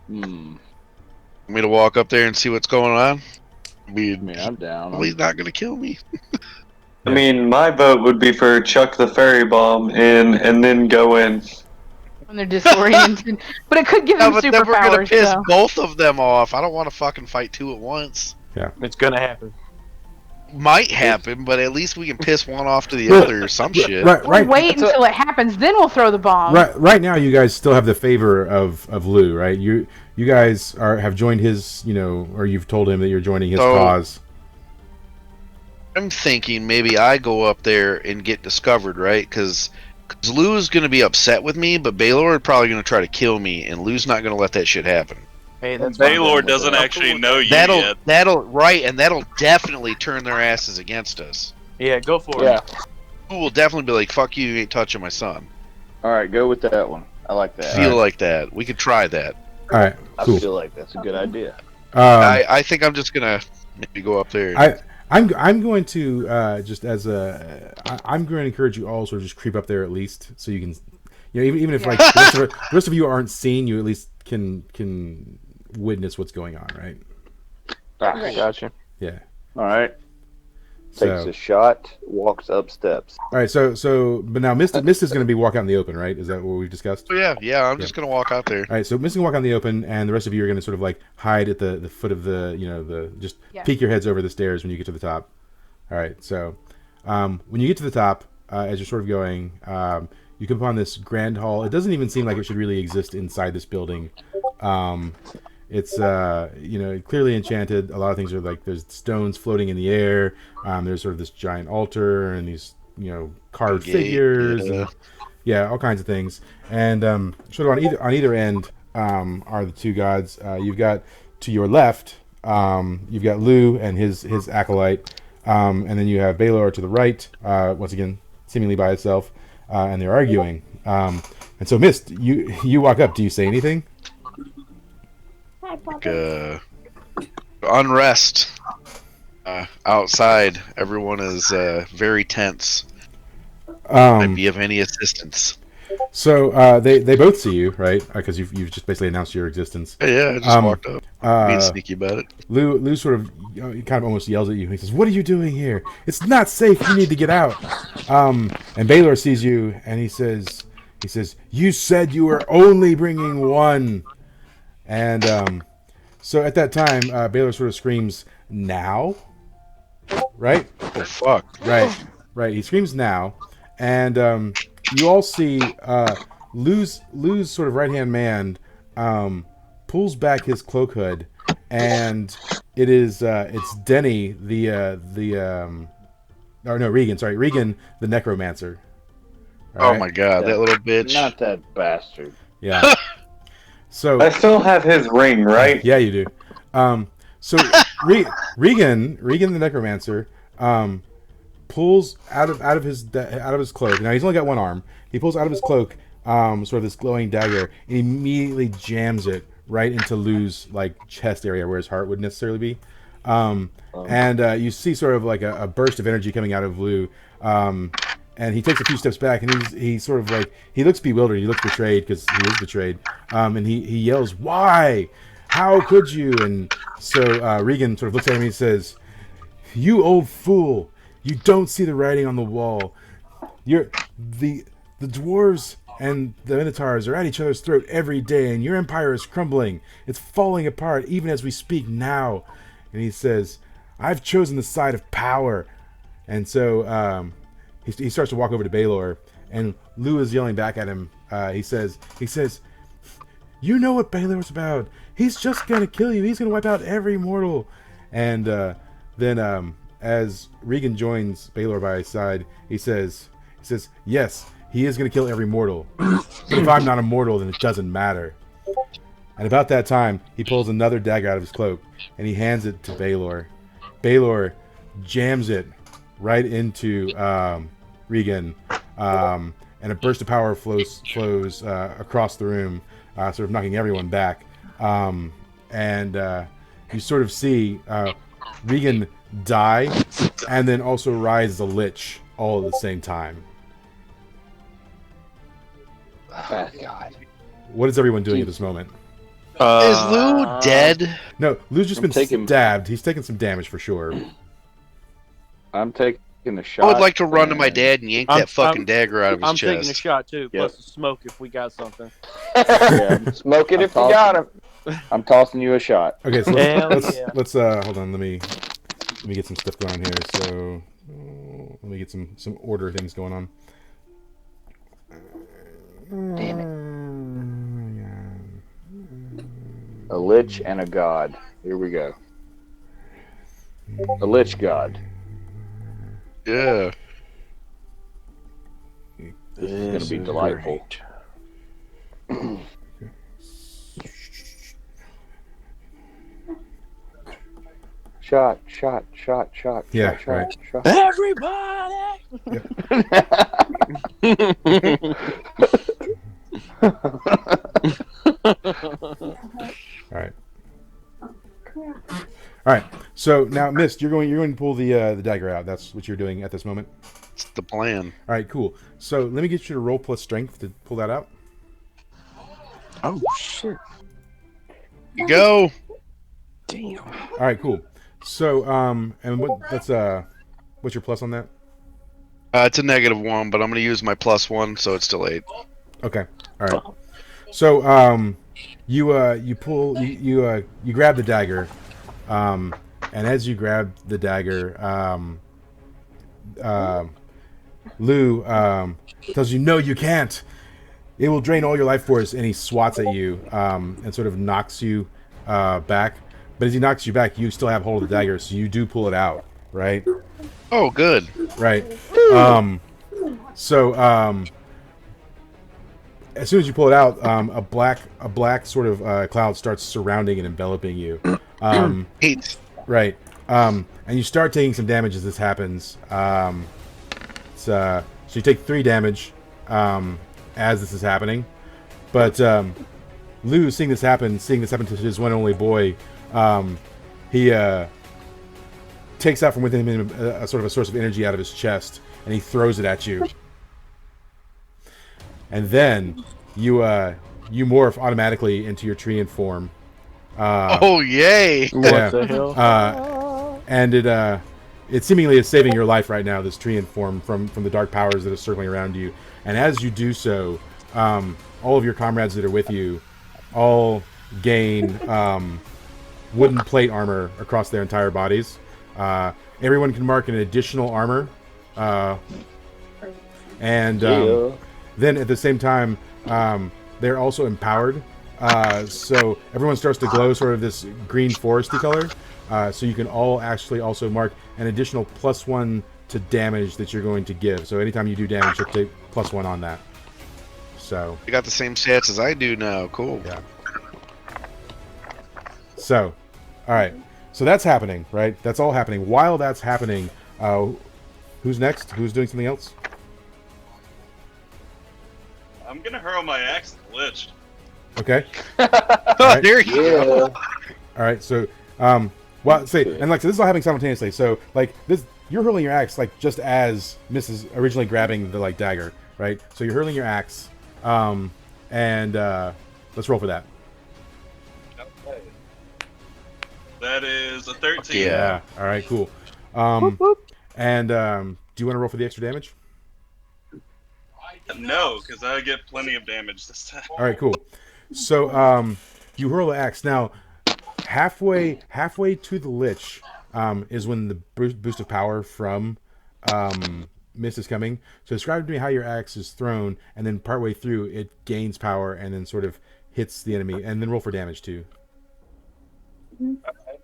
B: Want me to walk up there and see what's going on?
C: I mean, I'm down.
B: Well, he's not gonna kill me.
F: I mean, my vote would be for chuck the fairy bomb in and then go in.
E: When they're disoriented. But it could give
B: Yeah,
E: them
B: but then we're gonna
E: superpowers,
B: piss
E: so.
B: both of them off. I don't want to fucking fight two at once.
I: It's gonna happen.
B: Might happen, but at least we can piss one off to the other or some shit.
A: Right,
E: We'll
A: right,
E: wait until it happens, then we'll throw the bomb.
A: right now. You guys still have the favor of Lou, right? You guys have joined his, or you've told him that you're joining his
B: So-
A: cause.
B: I'm thinking maybe I go up there and get discovered, right? Because Lou's going to be upset with me, but Baylor is probably going to try to kill me, and Lou's not going to let that shit happen.
I: Hey, that's
H: Baylor doesn't actually know you
B: That'll
H: yet.
B: that'll definitely turn their asses against us.
I: Yeah, go for
D: Yeah.
I: it.
B: Who will definitely be like, "Fuck you, you ain't touching my son."
C: All right, go with that one. I like that.
B: Feel like that. We could try that.
A: All right,
C: I
A: cool.
C: feel like that's a good idea.
B: I think I'm just gonna maybe go up there.
A: I'm going to just as I'm going to encourage you all to sort of just creep up there at least, so you can, even if like the rest of you aren't seen, you at least can witness what's going on, right?
D: Ah, gotcha.
A: Yeah.
C: All right. Takes
A: So,
C: a shot, walks up steps.
A: all right. So, but now Mist is going to be walk out in the open, right? Is that what we've discussed?
B: Oh, yeah. I'm just gonna walk out there.
A: All right. So Mist can walk out in the open, and the rest of you are going to sort of like hide at the foot of the just peek your heads over the stairs when you get to the top. All right. So when you get to the top, as you're sort of going, you come upon this grand hall. It doesn't even seem like it should really exist inside this building. It's clearly enchanted. A lot of things are like there's stones floating in the air. There's sort of this giant altar and these carved figures and all kinds of things. And sort of on either end are the two gods. You've got to your left, you've got Lou and his acolyte, and then you have Baylor to the right. Once again, seemingly by itself, and they're arguing. And so, Mist, you walk up. Do you say anything?
B: Unrest outside. Everyone is very tense. Might be of any assistance.
A: So they both see you, right? Because you've just basically announced your existence.
B: Yeah, I just walked up. Being sneaky about it.
A: Lou sort of he kind of almost yells at you. He says, "What are you doing here? It's not safe. You need to get out." And Baylor sees you, and he says, "You said you were only bringing one." And so at that time, Baylor sort of screams, "Now!" Right?
B: Oh fuck!
A: Right. He screams now, and you all see Lou's sort of right-hand man pulls back his cloak hood, and it's Denny Regan the necromancer.
B: All right? My god, that little bitch!
C: Not that bastard.
A: Yeah. So
F: I still have his ring, right?
A: Yeah, you do. So Regan the necromancer pulls out of his cloak. Now he's only got one arm. He pulls out of his cloak sort of this glowing dagger and immediately jams it right into Lou's chest area where his heart would necessarily be. And you see sort of like a burst of energy coming out of Lou. And he takes a few steps back, and he's sort of he looks bewildered. He looks betrayed because he is betrayed. And he yells, "Why? How could you?" And so Regan sort of looks at him and he says, "You old fool! You don't see the writing on the wall. The dwarves and the minotaurs are at each other's throat every day, and your empire is crumbling. It's falling apart even as we speak now." And he says, "I've chosen the side of power." And so he starts to walk over to Baylor, and Lou is yelling back at him. He says, "You know what Baylor's about. He's just gonna kill you. He's gonna wipe out every mortal." And then as Regan joins Baylor by his side, he says, "Yes, he is gonna kill every mortal. But if I'm not a mortal, then it doesn't matter." And about that time, he pulls another dagger out of his cloak, and he hands it to Baylor. Baylor jams it right into Regan, and a burst of power flows across the room, sort of knocking everyone back. And you sort of see Regan die, and then also rise as a lich all at the same time.
D: Oh, God.
A: What is everyone doing at this moment?
B: Is Lou dead?
A: No, Lou's just been stabbed. He's taken some damage for sure.
C: I'm taking a shot.
B: I would like to run to my dad and yank that fucking dagger out of his chest.
I: I'm taking a shot too, plus the smoke if we got something.
C: Yeah,
D: smoke it if you got him.
C: I'm tossing you a shot.
A: Okay, so let's hold on. Let me get some stuff going on here. So let me get some order things going on.
D: Damn it.
C: A lich and a god. Here we go. A lich god.
B: Yeah.
C: This is going to be delightful. Shot.
A: Yeah,
C: shot,
A: right.
C: Shot.
I: Everybody!
A: All right. So now, Mist, you're going to pull the dagger out. That's what you're doing at this moment.
B: It's the plan.
A: All right, cool. So let me get you to roll plus strength to pull that out.
J: Oh shit!
B: You go.
J: Damn.
A: All right, cool. So and what's your plus on that?
B: It's a -1, but I'm going to use my +1, so it's still 8.
A: Okay. All right. So you pull you grab the dagger, and as you grab the dagger, Lou tells you, "No, you can't. It will drain all your life force," and he swats at you and sort of knocks you back. But as he knocks you back, you still have hold of the dagger, so you do pull it out, right?
B: Oh, good.
A: Right. So as soon as you pull it out, a black sort of cloud starts surrounding and enveloping you. Right. And you start taking some damage as this happens. So you take 3 damage as this is happening. But Lou, seeing this happen to his one and only boy, he takes out from within him a sort of a source of energy out of his chest, and he throws it at you. And then you morph automatically into your Treant form.
B: Oh yay!
A: Yeah.
I: What the hell?
A: And it seemingly is saving your life right now. This Treant form from the dark powers that are circling around you. And as you do so, all of your comrades that are with you all gain wooden plate armor across their entire bodies. Everyone can mark an additional armor, and then at the same time, they're also empowered. So everyone starts to glow sort of this green foresty color. So you can all actually also mark an additional +1 to damage that you're going to give. So anytime you do damage, you'll take +1 on that. So
B: You got the same stats as I do now. Cool.
A: yeah. So, all right. So that's happening, right? That's all happening. While that's happening, who's next? Who's doing something else?
H: I'm gonna hurl my axe at the Lich.
A: Okay.
B: Oh, there you go.
A: All right. So, well, say, and like, so this is all happening simultaneously. So, like, this, you're hurling your axe, like, just as Miss is originally grabbing the, like, dagger, right? So you're hurling your axe, and let's roll for that.
H: That is a 13.
A: Yeah. All right. Cool. And do you want to roll for the extra damage?
H: No, because I get plenty of damage this time.
A: All right. Cool. So you hurl the axe. Now, halfway to the Lich is when the boost of power from Mist is coming. So describe to me how your axe is thrown, and then partway through it gains power and then sort of hits the enemy, and then roll for damage too.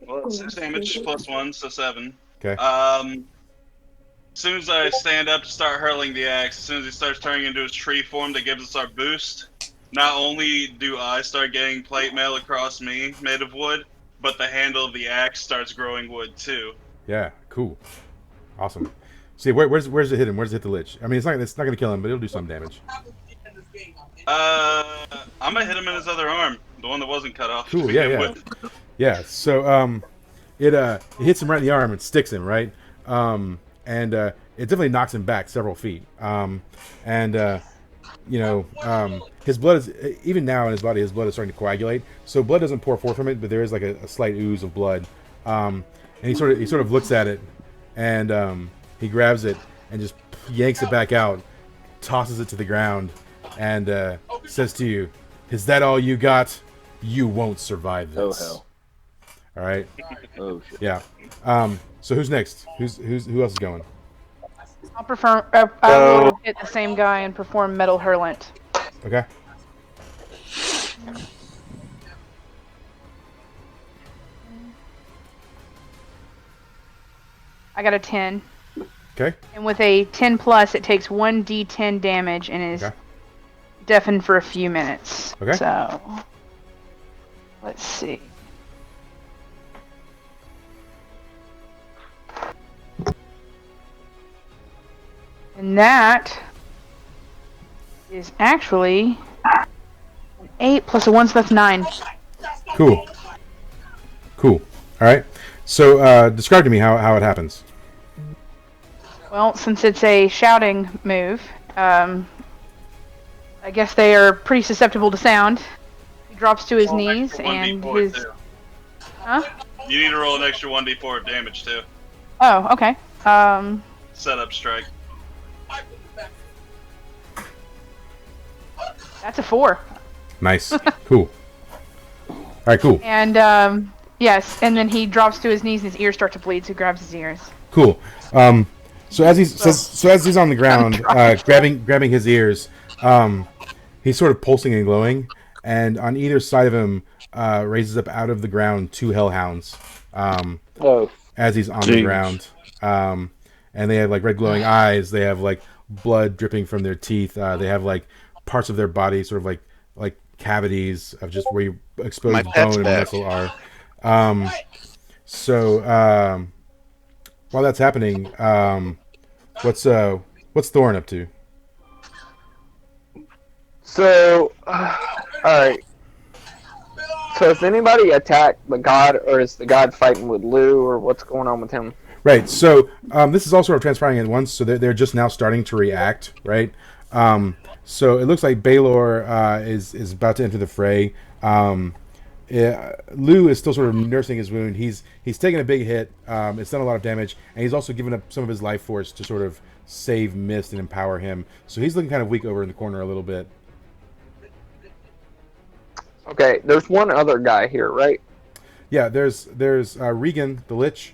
H: Well, 6 damage +1, so 7.
A: Okay.
H: As soon as I stand up to start hurling the axe, as soon as he starts turning into his tree form that gives us our boost, not only do I start getting plate mail across me made of wood, but the handle of the axe starts growing wood too.
A: Yeah. Cool. Awesome. See, where's it hit him? Where's it hit the Lich? I mean, it's not going to kill him, but it'll do some damage.
H: I'm gonna hit him in his other arm, the one that wasn't cut off.
A: Cool. Yeah. Yeah. So it hits him right in the arm and sticks him right, and it definitely knocks him back several feet. His blood is, even now in his body, his blood is starting to coagulate. So blood doesn't pour forth from it, but there is like a slight ooze of blood. And he sort of looks at it, and he grabs it and just yanks it back out, tosses it to the ground, and says to you, "Is that all you got? You won't survive this."
C: Oh hell!
A: All right.
C: Oh shit!
A: Yeah. So who's next? Who else is going?
E: I will hit the same guy and perform Metal Hurlant.
A: Okay.
E: I got a 10.
A: Okay.
E: And with a 10 plus, it takes 1d10 damage and is deafened for a few minutes.
A: Okay.
E: So, let's see. And that is actually an 8 plus a 1, so that's 9.
A: Cool. All right. So describe to me how it happens.
E: Well, since it's a shouting move, I guess they are pretty susceptible to sound. He drops to his knees and his...
H: Too.
E: Huh?
H: You need to roll an extra 1d4 of damage too.
E: Oh, okay.
H: Setup strike.
E: That's a 4.
A: Nice. Cool. All right. Cool.
E: And yes, and then he drops to his knees and his ears start to bleed, so he grabs his ears.
A: Cool. So as he's on the ground, grabbing his ears, he's sort of pulsing and glowing, and on either side of him raises up out of the ground 2 hellhounds
D: Oh,
A: as he's on the ground. And they have like red glowing eyes. They have like blood dripping from their teeth. They have like parts of their body, sort of like cavities of just where you exposed bone and muscle are. So while that's happening, what's Thorin up to?
D: so all right. So has anybody attacked the god, or is the god fighting with Lou, or what's going on with him?
A: Right. So this is all sort of transpiring at once. So they're just now starting to react. Right. So it looks like Baelor is about to enter the fray. Lou is still sort of nursing his wound. He's taken a big hit. It's done a lot of damage, and he's also given up some of his life force to sort of save Mist and empower him. So he's looking kind of weak over in the corner a little bit.
D: Okay, there's one other guy here, right?
A: Yeah, there's Regan the Lich,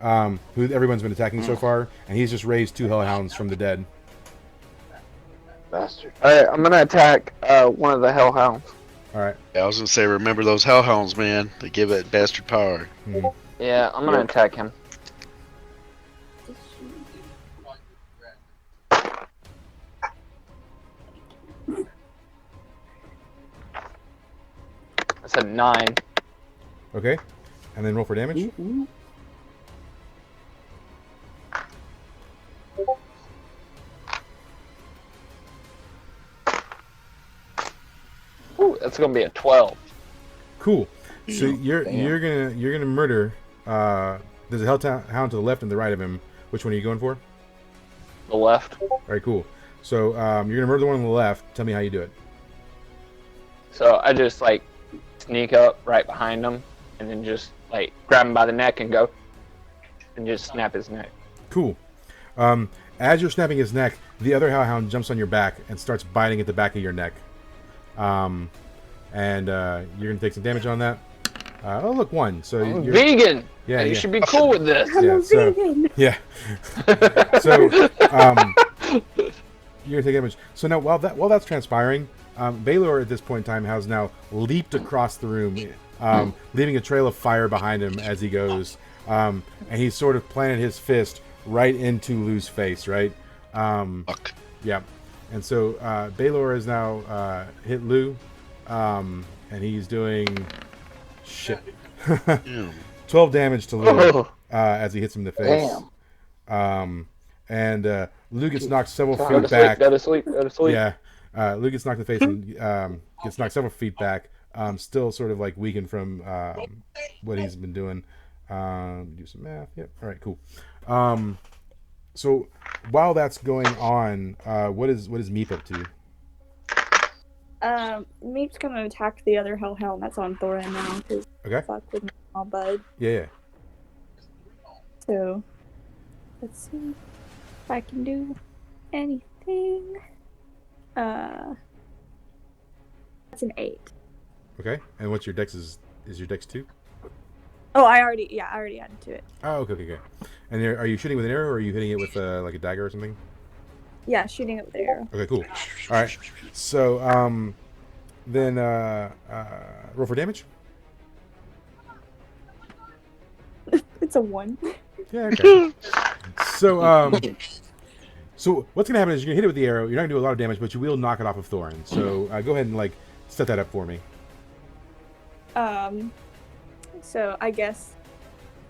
A: who everyone's been attacking so far, and he's just raised 2 hellhounds from the dead.
C: Bastard.
D: Alright, I'm gonna attack one of the hellhounds.
A: All right.
B: Yeah, I was gonna say, remember those hellhounds, man. They give that bastard power.
A: Mm-hmm.
D: Yeah, I'm gonna attack him. That's a 9.
A: Okay, and then roll for damage.
D: Ooh, that's gonna be a 12.
A: Cool. So you're gonna murder. There's a hellhound to the left and the right of him. Which one are you going for?
D: The left.
A: All right, cool. So you're gonna murder the one on the left. Tell me how you do it.
D: So I just like sneak up right behind him, and then just like grab him by the neck and go, and just snap his neck.
A: Cool. As you're snapping his neck, the other hellhound jumps on your back and starts biting at the back of your neck. And you're gonna take some damage on that. Oh, look, 1. So you're
D: vegan.
A: Yeah,
D: you should be cool with this.
A: Yeah, so, yeah. So you're gonna take damage. So now, while that's transpiring, Baelor at this point in time has now leaped across the room, leaving a trail of fire behind him as he goes, and he's sort of planted his fist right into Lou's face, right? Yeah. And so Baelor has now hit Lou, and he's doing shit. 12 damage to Lou as he hits him in the face. And Lou gets knocked several feet back.
D: Go to sleep.
A: Yeah. Lou gets knocked in the face and gets knocked several feet back. Still sort of like weakened from what he's been doing. Do some math. Yep. All right. Cool. So while that's going on, what is Meep up to?
G: Meep's gonna attack the other hellhound that's on Thorin now.
A: Okay.
G: Fuck with my small bud.
A: Yeah.
G: So let's see if I can do anything. That's an 8.
A: Okay. And what's your dex? Is your dex 2?
G: Oh, I already added to it.
A: Oh, okay. And are you shooting with an arrow, or are you hitting it with like a dagger or something?
G: Yeah, shooting it with the arrow.
A: Okay, cool. All right. So then roll for damage.
G: It's a 1.
A: Yeah. Okay. So what's gonna happen is you're gonna hit it with the arrow. You're not gonna do a lot of damage, but you will knock it off of Thorin. So go ahead and like set that up for me.
G: So I guess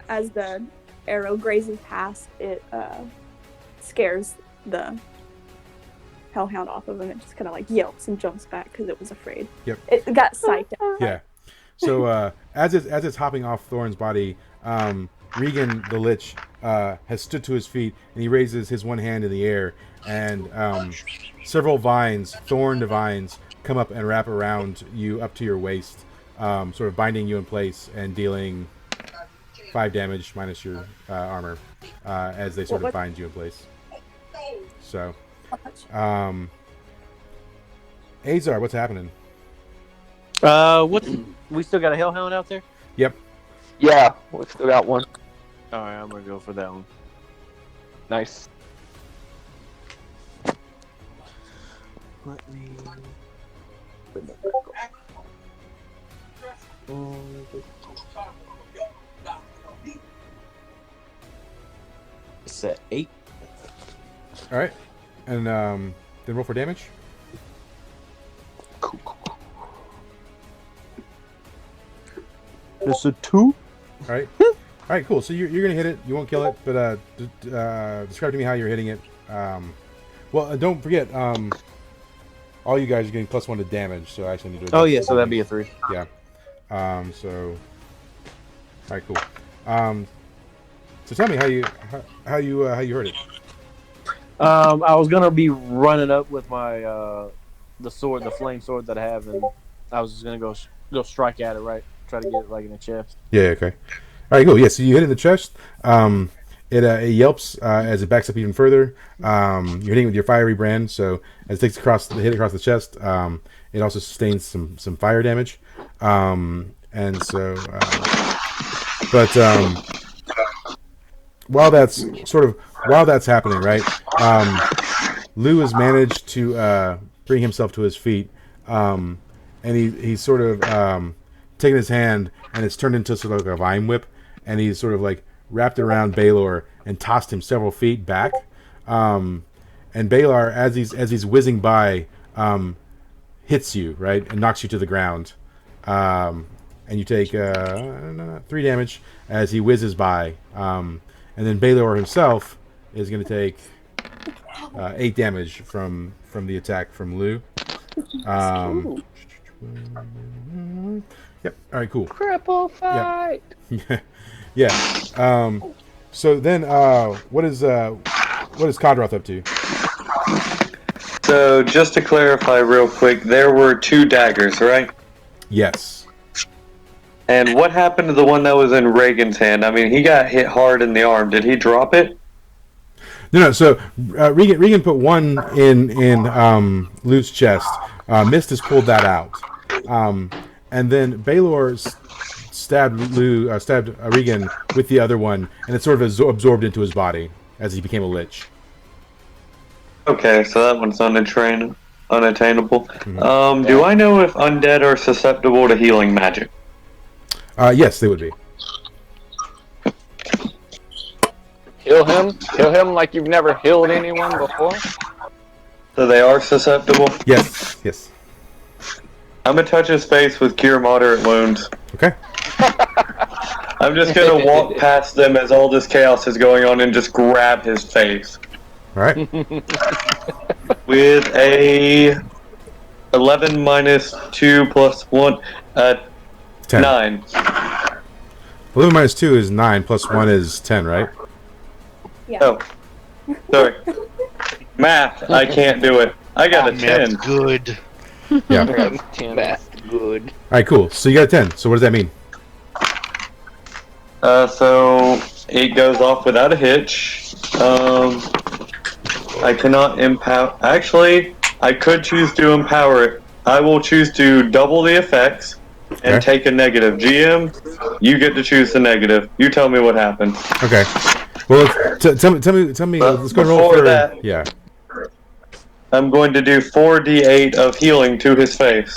G: as the arrow grazes past, it scares the hellhound off of him. It just kind of like yelps and jumps back because it was afraid.
A: Yep.
G: It got psyched out.
A: Yeah. So as it's hopping off Thorin's body, Regan the Lich has stood to his feet, and he raises his one hand in the air, and several vines, thorned vines, come up and wrap around you up to your waist, sort of binding you in place and dealing 5 damage minus your armor as they sort of bind you in place. So, Azar, what's happening?
I: We still got a hellhound out there?
A: Yep.
D: Yeah, we still got one.
I: All right, I'm gonna go for that one.
D: Nice.
I: Let me.
J: It's at 8.
A: All right, and then roll for damage.
J: Cool. It's a 2.
A: All right. All right, cool. So you're gonna hit it. You won't kill it, but describe to me how you're hitting it. Well, don't forget, all you guys are getting +1 to damage. So I actually need to.
J: Oh yeah, so that'd be a 3.
A: Yeah. So. All right, cool. So tell me how you heard it.
I: I was gonna be running up with my the sword, the flame sword that I have, and I was just gonna go strike at it, right? Try to get it like in the chest.
A: Yeah. Okay. All right. Cool. Yeah. So you hit it in the chest. It yelps as it backs up even further. You're hitting it with your fiery brand, so as it takes hit across the chest, it also sustains some fire damage. And so, but while that's happening, right? Lou has managed to bring himself to his feet, and he's sort of taken his hand and it's turned into sort of like a vine whip, and he's sort of like wrapped around Baylor and tossed him several feet back. And Baylor, as he's whizzing by, hits you, right, and knocks you to the ground. And you take 3 damage as he whizzes by. And then Baylor himself is going to take 8 damage from the attack from Lou. Yep. All right. Cool.
D: Cripple fight.
A: Yep. Yeah. So then, what is Kodroth up to?
F: So, just to clarify real quick, there were 2 daggers, right?
A: Yes.
F: And what happened to the one that was in Reagan's hand? I mean, he got hit hard in the arm. Did he drop it?
A: No. So Regan put one in Lou's chest. Mist has pulled that out, and then Baylor stabbed Regan with the other one, and it sort of absorbed into his body as he became a lich.
F: Okay, so that one's unattainable.
A: Mm-hmm.
F: Do I know if undead are susceptible to healing magic?
A: Yes, they would be.
D: Heal him like you've never healed anyone before.
F: So they are susceptible?
A: Yes.
F: I'm gonna touch his face with cure moderate wounds.
A: Okay.
F: I'm just gonna walk past them as all this chaos is going on and just grab his face.
A: Alright.
F: With a 11 minus 2 plus 1,
A: 10.
F: 9.
A: 11 minus 2 is 9, plus 1 is 10, right?
G: Yeah.
F: Oh. Sorry. Math, I can't do it. I got a 10.
B: Good.
A: Yeah.
D: That's good.
A: Alright, cool. So you got a 10. So what does that mean?
F: So it goes off without a hitch. I cannot empower. Actually, I could choose to empower it. I will choose to double the effects and take a negative. GM, you get to choose the negative. You tell me what happened.
A: Okay. Well, tell me. Let's go and roll for
F: that.
A: Yeah.
F: I'm going to do 4d8 of healing to his face.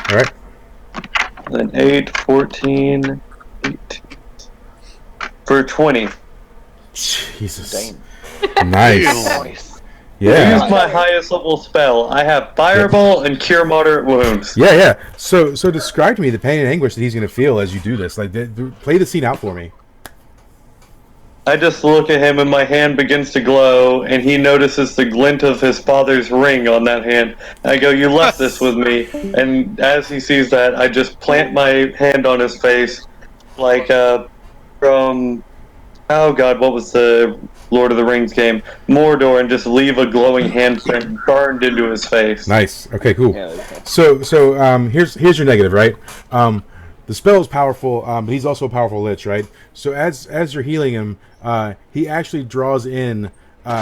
A: All right.
F: Then 8, 14, 18. For 20.
A: Jesus. Nice. Yeah.
F: Use my highest level spell. I have Fireball and Cure Moderate Wounds.
A: Yeah. So describe to me the pain and anguish that he's going to feel as you do this. Like, play the scene out for me.
F: I just look at him and my hand begins to glow, and he notices the glint of his father's ring on that hand. I go, "You left this with me." And as he sees that, I just plant my hand on his face, like from, oh god, what was the Lord of the Rings game? Mordor, and just leave a glowing handprint burned into his face.
A: Nice. Okay, cool. So here's your negative, right? The spell is powerful, but he's also a powerful lich, right? So as you're healing him, he actually draws in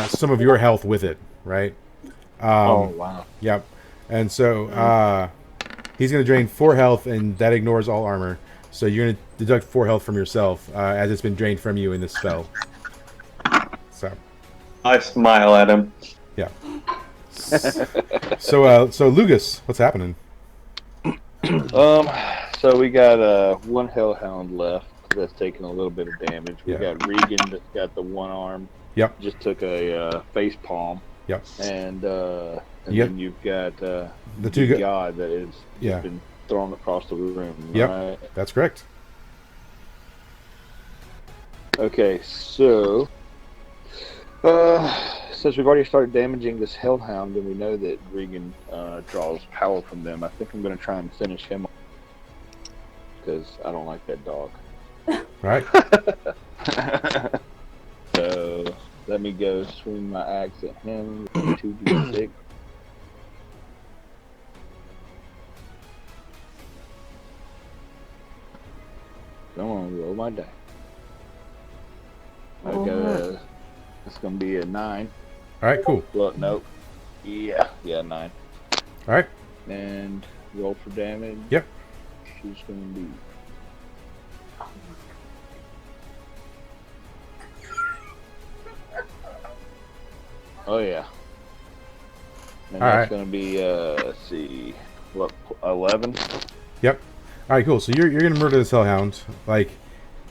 A: some of your health with it, right?
I: Oh, wow.
A: Yep. And so he's going to drain 4 health, and that ignores all armor. So you're going to deduct 4 health from yourself as it's been drained from you in this spell. So
F: I smile at him.
A: Yeah. So Lugus, what's happening?
C: So we got one hellhound left that's taking a little bit of damage. We
A: Yeah.
C: got Regan that's got the one arm.
A: Yep.
C: Just took a face palm.
A: Yep.
C: And
A: Yep.
C: then you've got
A: The two
C: god that is
A: Yeah.
C: been thrown across the room.
A: Yep.
C: Right?
A: That's correct.
C: Okay, so since we've already started damaging this hellhound, and we know that Regan draws power from them, I think I'm going to try and finish him off because I don't like that dog.
A: All right.
C: So let me go swing my axe at him. 2d6. Come on, roll my die. Okay, it's gonna be a 9.
A: All right. Cool.
C: Well, nope. Yeah, 9.
A: All right.
C: And roll for damage.
A: Yep.
C: She's gonna be. Oh yeah. And
A: All
C: that's
A: right.
C: gonna be let's see, what, 11?
A: Yep. All right. Cool. So you're gonna murder this hellhound like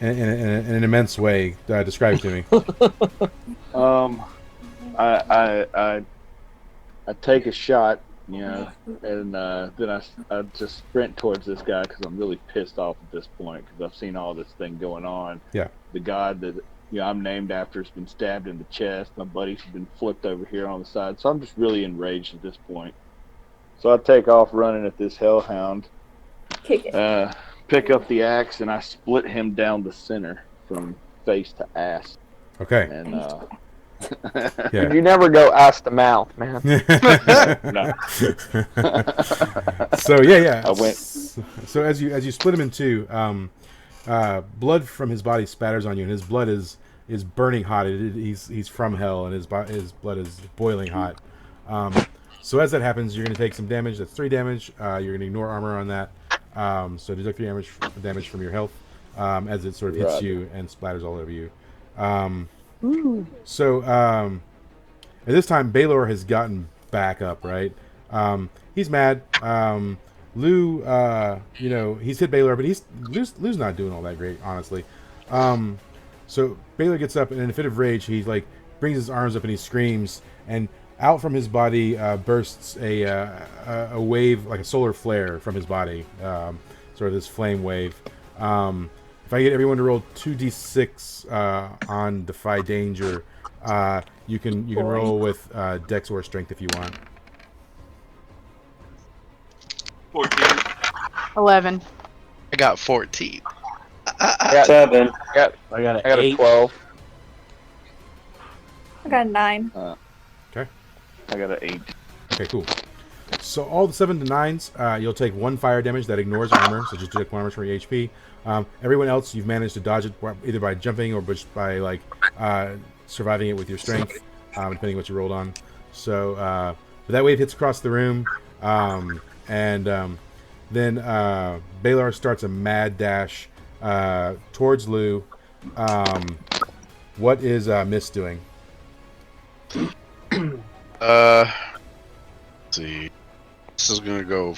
A: in an immense way. Describe it to me.
C: I take a shot, you know, and then I just sprint towards this guy because I'm really pissed off at this point because I've seen all this thing going on.
A: Yeah.
C: The god that I'm named after has been stabbed in the chest. My buddy's been flipped over here on the side, so I'm just really enraged at this point. So I take off running at this hellhound.
G: Kick it.
C: Pick up the axe and I split him down the center from face to ass.
A: Okay.
C: And
A: Yeah.
D: You never go ass to mouth, man.
C: no.
A: So yeah.
C: I went.
A: So as you split him in two, blood from his body spatters on you, and his blood is burning hot. He's from hell, and his blood is boiling hot. So as that happens, you're going to take some damage. That's 3 damage. You're going to ignore armor on that. So deduct 3 damage from your health as it sort of hits you and splatters all over you. So at this time, Baylor has gotten back up, right? He's mad. Lou, he's hit Baylor, but Lou's not doing all that great, honestly. So Baylor gets up, and in a fit of rage, he brings his arms up and he screams, and out from his body bursts a wave, like a solar flare from his body, sort of this flame wave. If I get everyone to roll 2d6 on Defy Danger, you can roll with Dex or Strength if you want.
H: 14.
E: 11.
B: I got 14.
F: 7.
J: I got
D: I got a
J: 8.
D: 12.
G: I got a 9.
A: Okay.
C: I got an 8.
A: Okay, cool. So all the 7 to 9s, you'll take 1 fire damage that ignores armor, so just deduct 1 armor from your HP. Everyone else, you've managed to dodge it either by jumping or just by surviving it with your strength, depending on what you rolled on. So but that wave hits across the room, and then Baylor starts a mad dash towards Lou. What is Miss doing?
B: Let's see. This is gonna go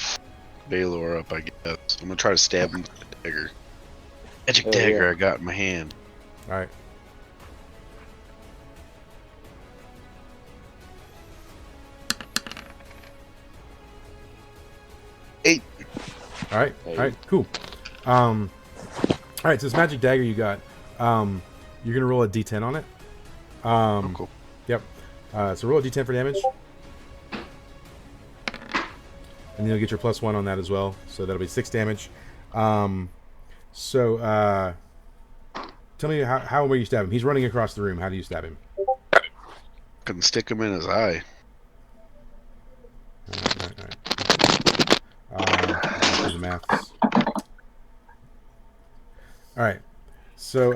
B: Baylor up, I guess. I'm gonna try to stab him with the dagger. Magic dagger I got in my hand.
A: All right.
B: Eight.
A: All right, cool. All right, so this magic dagger you got, you're gonna roll a d10 on it.
B: Cool.
A: Yep. So roll a d10 for damage, and then you'll get your +1 on that as well. So that'll be 6 damage. So tell me how will you stab him? He's running across the room. How do you stab him?
B: Can stick him in his eye.
A: All right. Do the maths. All right. So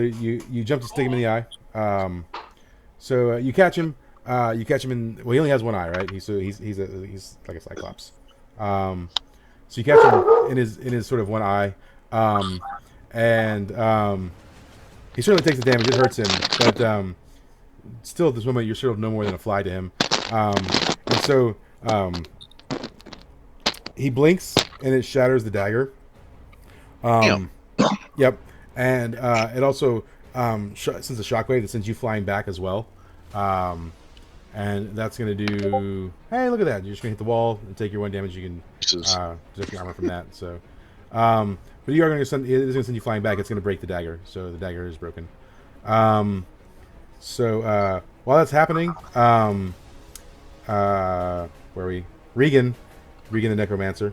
A: you jump to stick him in the eye. So you catch him. You catch him in. Well, he only has one eye, right? He's like a cyclops. So you catch him in his sort of one eye, and he certainly takes the damage. It hurts him, but still at this moment you're sort of no more than a fly to him. And so he blinks and it shatters the dagger. Yep, and it also sends a shockwave that sends you flying back as well, and that's gonna do. Hey, look at that! You're just gonna hit the wall and take your 1 damage. You can deduct your armor from that. So, but you are gonna send. It is gonna send you flying back. It's gonna break the dagger, so the dagger is broken. So while that's happening, where are we? Regan the necromancer.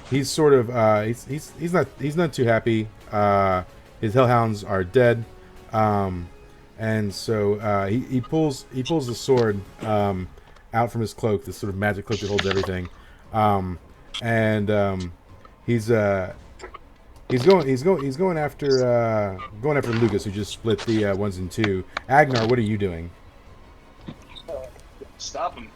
A: He's sort of he's not too happy. His hellhounds are dead, and so he pulls the sword out from his cloak, this sort of magic cloak that holds everything, and he's going after Lucas, who just split the ones in two. Agnar, what are you doing?
H: Stop him.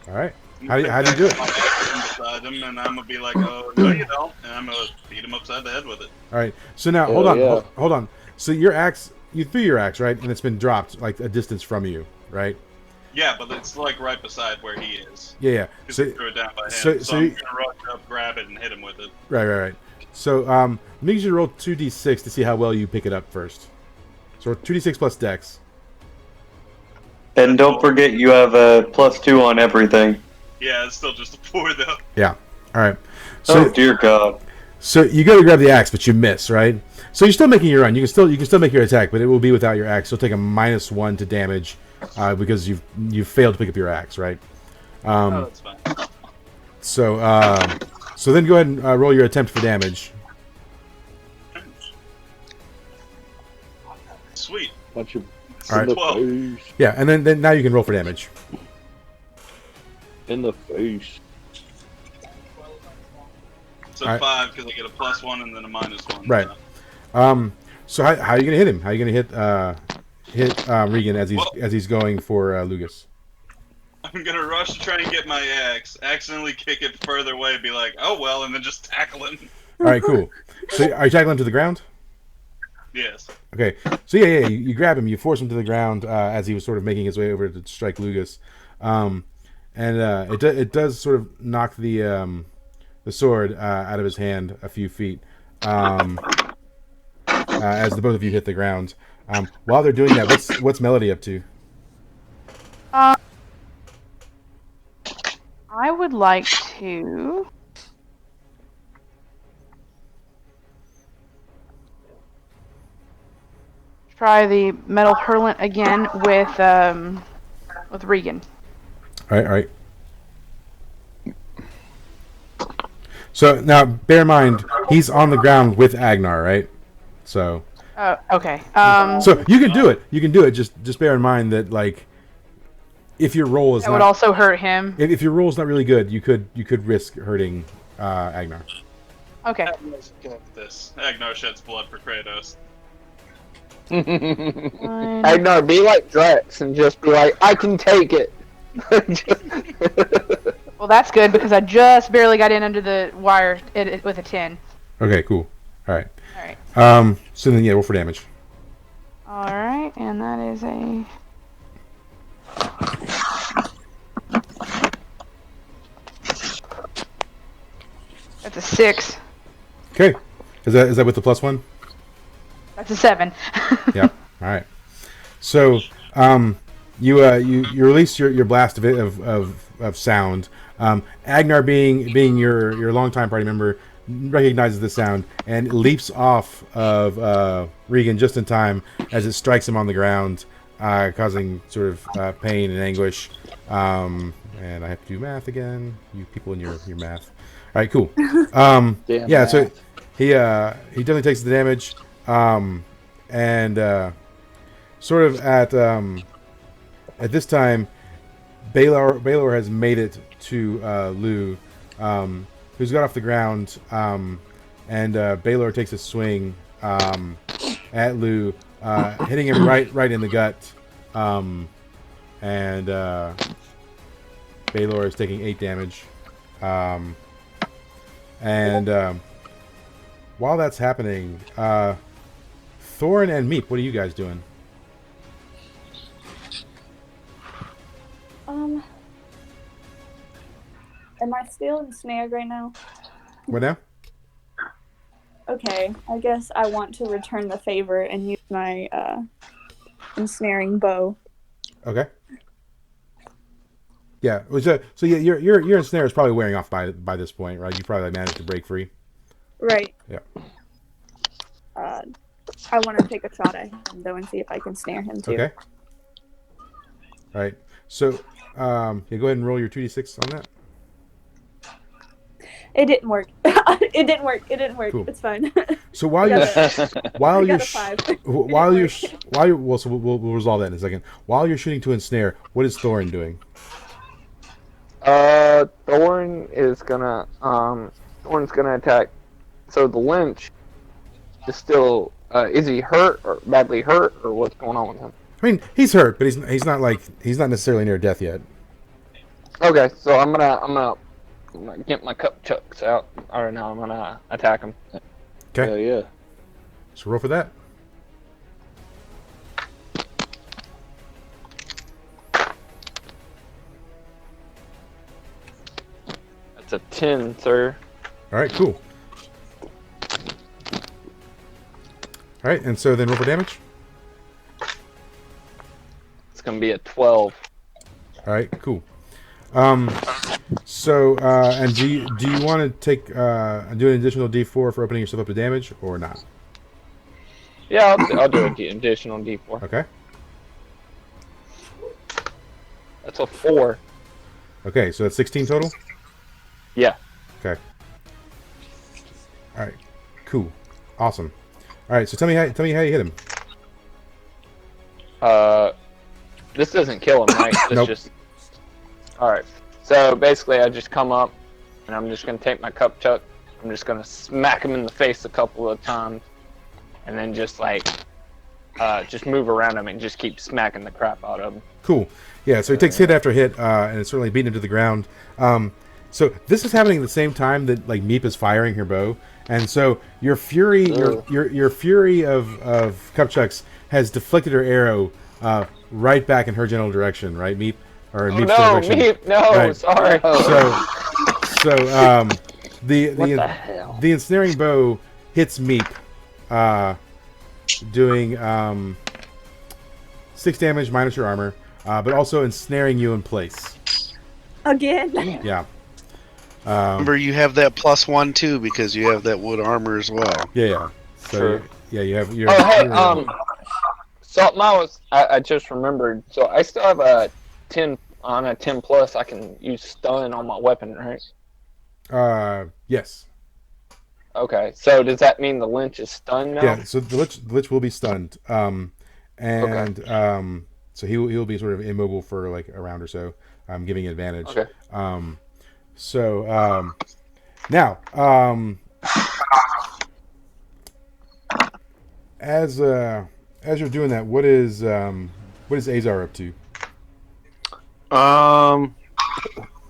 A: All right. How do you do it?
H: Beside him, and I'm gonna be like, "Oh no, you don't!" And I'm gonna beat him upside the head with it.
A: All right. So now, hold on. So your axe, you threw your axe, right? And it's been dropped like a distance from you, right?
H: Yeah, but it's like right beside where he is.
A: Yeah.
H: So, he threw it down by him. So I'm gonna rush up, grab it, and hit him with it.
A: Right. So let me get you to roll 2d6 to see how well you pick it up first. So 2d6 plus dex.
F: And don't forget you have a +2 on everything.
H: Yeah, it's still just a 4 though.
A: Yeah. All right. So,
F: oh dear God.
A: So you go to grab the axe, but you miss, right? So you're still making your run. You can still make your attack, but it will be without your axe. You'll take a -1 to damage because you've failed to pick up your axe, right?
H: That's fine.
A: So then go ahead and roll your attempt for damage.
H: Sweet.
C: Bunch of
A: All right.
C: in the face.
A: Yeah, and then now you can roll for damage.
C: In the face.
H: So
A: right.
H: 5 because I get a +1 and then a -1.
A: Right. So how are you gonna hit him? How are you gonna hit Regan as he's going for Lucas?
H: I'm gonna rush to try and get my axe, accidentally kick it further away, be like, "Oh well," and then just tackle him.
A: All right, cool. So are you tackling him to the ground?
H: Yes.
A: Okay. So yeah. You grab him, you force him to the ground as he was sort of making his way over to strike Lucas, and it does sort of knock the sword out of his hand a few feet as the both of you hit the ground. While they're doing that, what's Melody up to?
E: I would like to try the metal hurlant again with Regan.
A: All right. So now, bear in mind, he's on the ground with Agnar, right? So.
E: Okay.
A: So you can do it. You can do it. Just bear in mind that like, if your roll is
E: that would also hurt him.
A: If your roll is not really good, you could risk hurting Agnar.
E: Okay.
H: This Agnar sheds blood for Kratos.
D: Agnar, be like Drex and just be like, I can take it.
E: Well, that's good because I just barely got in under the wire with a 10.
A: Okay, cool. All right.
E: All right.
A: So then, yeah, roll for damage.
E: All right, and that is a. That's a 6.
A: Okay. Is that with the +1?
E: That's a 7.
A: Yeah. All right. So, you release your blast of sound. Agnar, being your longtime party member, recognizes the sound and leaps off of Regan just in time as it strikes him on the ground, causing sort of pain and anguish. And I have to do math again. You people in your math. All right, cool. Yeah. Math. So he definitely takes the damage, and sort of at this time, Baylor has made it to Lou, who's got off the ground, and Baylor takes a swing at Lou, hitting him right in the gut, and Baylor is taking 8 damage. And while that's happening, Thorin and Meep, what are you guys doing?
G: Am I still in snag right now?
A: What now?
G: Okay, I guess I want to return the favor and use my ensnaring bow.
A: Okay. Yeah. So yeah, your ensnare is probably wearing off by this point, right? You probably managed to break free.
G: Right.
A: Yeah.
G: I want to take a shot at him though and see if I can snare him too.
A: Okay. All right. So, yeah, go ahead and roll your 2d6 on that.
G: It didn't work. It didn't work.
A: Cool.
G: It's fine.
A: So while you're well, so we'll resolve that in a second. While you're shooting to ensnare, what is Thorin doing?
D: Thorin is gonna attack. So the lynch is still. Is he hurt or badly hurt, or what's going on with him?
A: I mean, he's hurt, but he's not necessarily near death yet.
D: Okay, so I'm gonna get my cup chucks out. Or no, I'm gonna attack him.
A: Okay.
C: Hell yeah.
A: So roll for that.
D: That's a 10, sir.
A: All right, cool. All right, and so then roll for damage.
D: It's gonna be a 12.
A: All right, cool. So, and do you want to take do an additional D4 for opening yourself up to damage or not?
D: Yeah, I'll do an additional D4.
A: Okay.
D: That's a 4.
A: Okay, so that's 16 total.
D: Yeah.
A: Okay. All right. Cool. Awesome. All right. So tell me how you hit him.
D: This doesn't kill him, right? This
A: Nope.
D: just. All right. So basically, I just come up, and I'm just gonna take my cup chuck. I'm just gonna smack him in the face a couple of times, and then just just move around him and just keep smacking the crap out of him.
A: Cool. Yeah. So he takes hit after hit, and it's certainly beating him to the ground. So this is happening at the same time that like Meep is firing her bow, and so your fury, your fury of Cupchucks has deflected her arrow right back in her general direction, right, Meep? Or Meep's direction.
D: Meep, no,
A: right.
D: sorry.
A: So the ensnaring bow hits Meep, doing 6 damage minus your armor, but also ensnaring you in place.
G: Again.
A: Yeah.
B: Remember, you have that +1 too because you have that wood armor as well.
A: Yeah. So
D: True.
A: you have.
D: So I just remembered. So I still have a 10 on a 10 plus. I can use stun on my weapon, right?
A: Yes.
D: Okay. So does that mean the lynch is stunned now?
A: Yeah. So the lich will be stunned. So he'll be sort of immobile for like a round or so, giving advantage.
D: Okay.
A: Now, as you're doing that, what is Azar up to?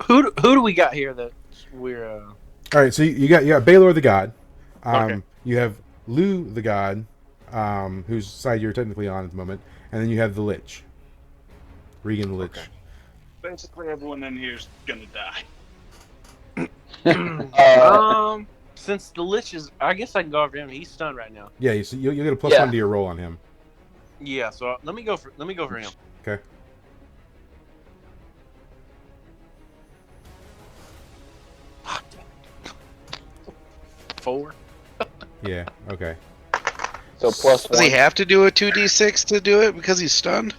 I: Who do we got here that we're?
A: All right, so you got Baelor the God.
I: Okay.
A: You have Lou the God, whose side you're technically on at the moment, and then you have the Lich, Regan the Lich.
H: Okay. Basically, everyone in here is gonna die.
I: Since the Lich is, I guess I can go over him. He's stunned right now.
A: Yeah, you'll get a +1 to your roll on him.
I: Yeah, so let me go for him.
A: Okay.
I: Four.
A: Yeah. Okay.
D: So +1.
B: Does he have to do a 2d6 to do it because he's stunned?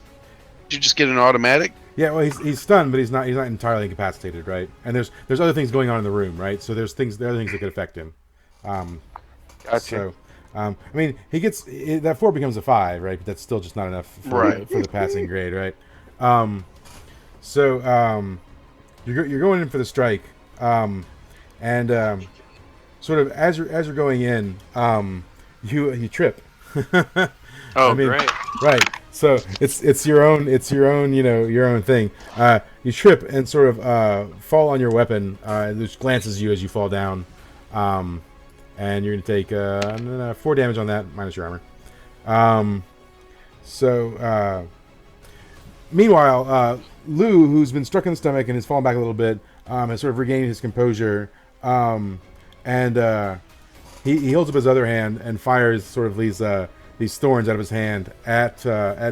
B: Did you just get an automatic?
A: Yeah, well, he's stunned, but he's not entirely incapacitated, right? And there's other things going on in the room, right? So there are other things that could affect him.
D: Gotcha.
A: So, I mean, that 4 becomes a 5, right? But that's still just not enough for the passing grade, right? You're going in for the strike, and sort of as you're going in, you trip.
I: Great.
A: Right. So it's your own your own thing. You trip and sort of fall on your weapon. It just glances you as you fall down, and you're gonna take 4 damage on that minus your armor. Meanwhile, Lou, who's been struck in the stomach and has fallen back a little bit, has sort of regained his composure, and he holds up his other hand and fires sort of these thorns out of his hand at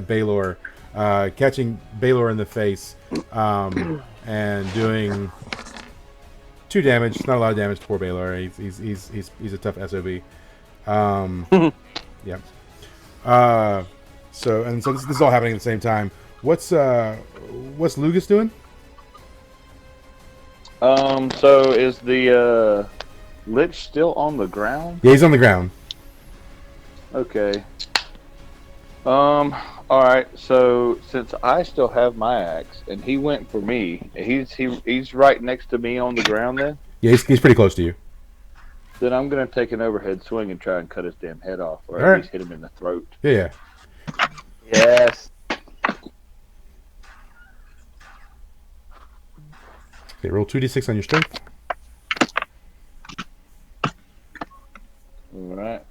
A: Baylor, catching Baylor in the face, and doing 2 damage. Not a lot of damage to poor Baylor. He's a tough SOB. Yeah. So this is all happening at the same time. What's Lucas doing?
C: So is the Lich still on the ground?
A: Yeah, he's on the ground.
C: Okay. Alright, so since I still have my axe and he went for me, he's right next to me on the ground then?
A: Yeah, he's pretty close to you.
C: Then I'm gonna take an overhead swing and try and cut his damn head off, or
A: All
C: at
A: right.
C: least hit him in the throat.
A: Yeah.
D: Yes.
A: Okay, roll 2d6 on your strength.
C: Alright.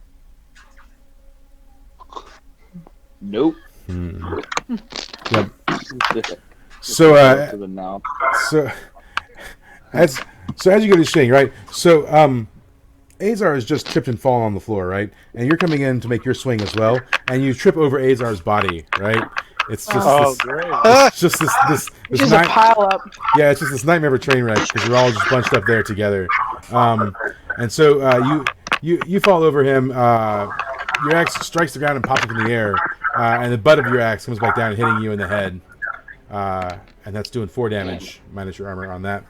C: Nope.
A: Yep. So
C: to the knob.
A: so as you go to swing, right? So Azar has just tripped and fallen on the floor, right? And you're coming in to make your swing as well, and you trip over Azar's body, right? It's just
I: great.
A: it's just this
E: It's just a pile up.
A: Yeah, it's just this nightmare of a train wreck because you're all just bunched up there together. And so you fall over him. Your axe strikes the ground and pops up in the air, and the butt of your axe comes back down, hitting you in the head. And that's doing 4 damage minus your armor on that.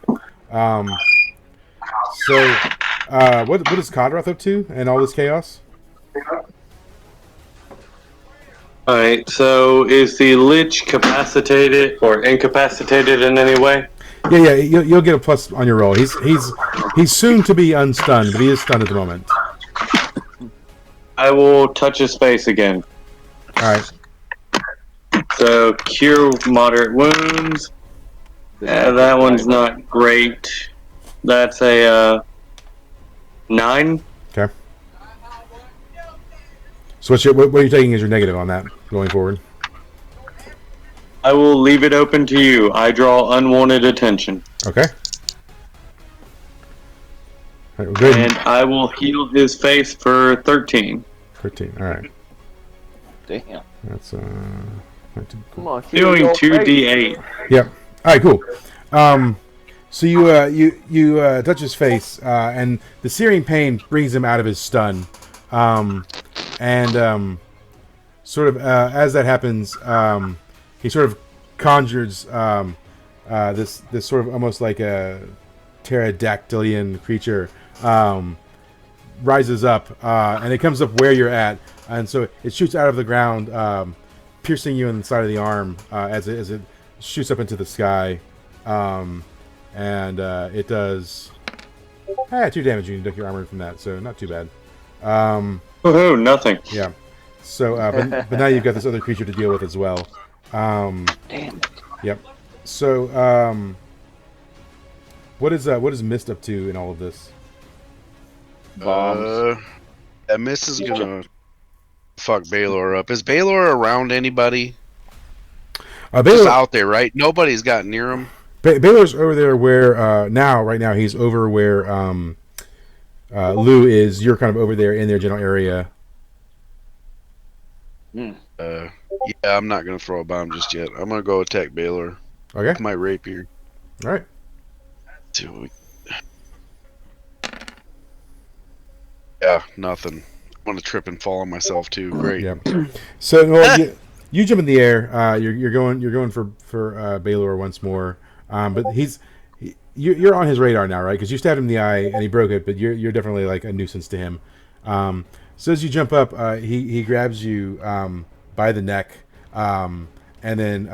A: What is Kodroth up to and all this chaos?
F: Alright, so is the Lich capacitated or incapacitated in any way?
A: Yeah, you'll get a plus on your roll. He's soon to be unstunned, but he is stunned at the moment.
F: I will touch his face again.
A: Alright.
F: So, cure moderate wounds. That one's not great. That's a 9.
A: Okay. So what are you taking as your negative on that going forward?
F: I will leave it open to you. I draw unwanted attention.
A: Okay. All right, well, good.
F: And I will heal his face for 13.
A: 13. All right.
C: Damn.
A: That's
D: Come on.
F: Doing 2d8.
A: Yep. All right. Cool. So you touch his face, and the searing pain brings him out of his stun, and sort of as that happens, he sort of conjures this sort of almost like a pterodactylian creature rises up, and it comes up where you're at, and so it shoots out of the ground, piercing you in the side of the arm as it shoots up into the sky. And it does 2 damage. You can duck your armor from that, so not too bad.
F: Oh, nothing.
A: Yeah. So, but now you've got this other creature to deal with as well.
C: Damn it.
A: Yep. So, what is Mist up to in all of this?
C: Bombs.
B: Mist is gonna fuck Baylor up. Is Baylor around anybody? Just
A: Baylor,
B: out there, right? Nobody's got near him.
A: Baylor's over there where right now he's over where Lou is. You're kind of over there in their general area.
B: Yeah, I'm not gonna throw a bomb just yet. I'm gonna go attack Baylor.
A: Okay.
B: With my rapier.
A: All right.
B: Yeah, nothing. I'm gonna trip and fall on myself too. Great.
A: Yeah. So you jump in the air. You're going for Baylor once more. But you're on his radar now, right? Because you stabbed him in the eye and he broke it. But you're definitely like a nuisance to him. So as you jump up, he grabs you by the neck, and then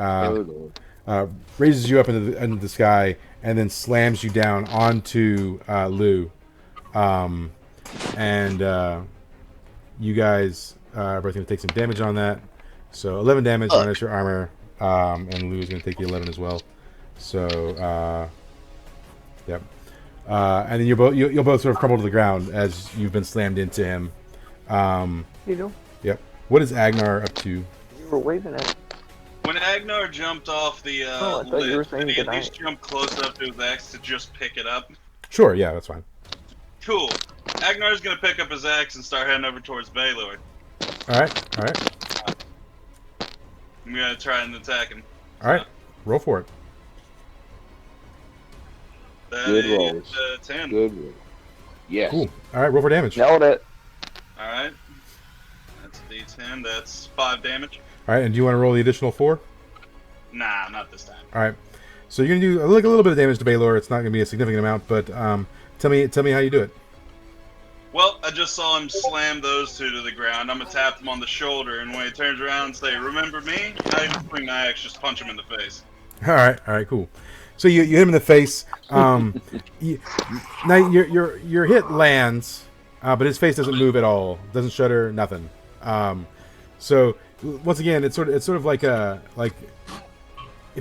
A: raises you up into the sky, and then slams you down onto Lou. And you guys are both going to take some damage on that. So 11 damage minus your armor, and Lou's going to take the 11 as well. So, yep. And then you'll both sort of crumble to the ground as you've been slammed into him.
D: You know?
A: Yep. What is Agnar up to?
D: You were waving at.
H: When Agnar jumped off the
D: I thought you were
H: lid,
D: saying
H: did he at
D: goodnight.
H: least jump close up to his axe to just pick it up?
A: Sure, yeah, that's fine.
H: Cool. Agnar's gonna pick up his axe and start heading over towards Baylor.
A: All right.
H: I'm gonna try and attack him.
A: All right. Roll for it.
H: That
C: Good
H: is,
C: rolls.
H: 10.
C: Good roll. Yes.
A: Cool. All right. Roll for damage.
D: Nailed it.
H: All right. That's a D10. That's 5 damage.
A: All right. And do you want to roll the additional 4?
H: Nah, not this time.
A: All right. So you're gonna do a little bit of damage to Baylor. It's not gonna be a significant amount, but tell me how you do it.
H: Well, I just saw him slam those two to the ground. I'm gonna tap him on the shoulder, and when he turns around and say, "Remember me?" I even swing my axe, just punch him in the face.
A: All right, cool. So you hit him in the face. Now your hit lands, but his face doesn't move at all. Doesn't shudder, nothing. So once again, it's sort of like if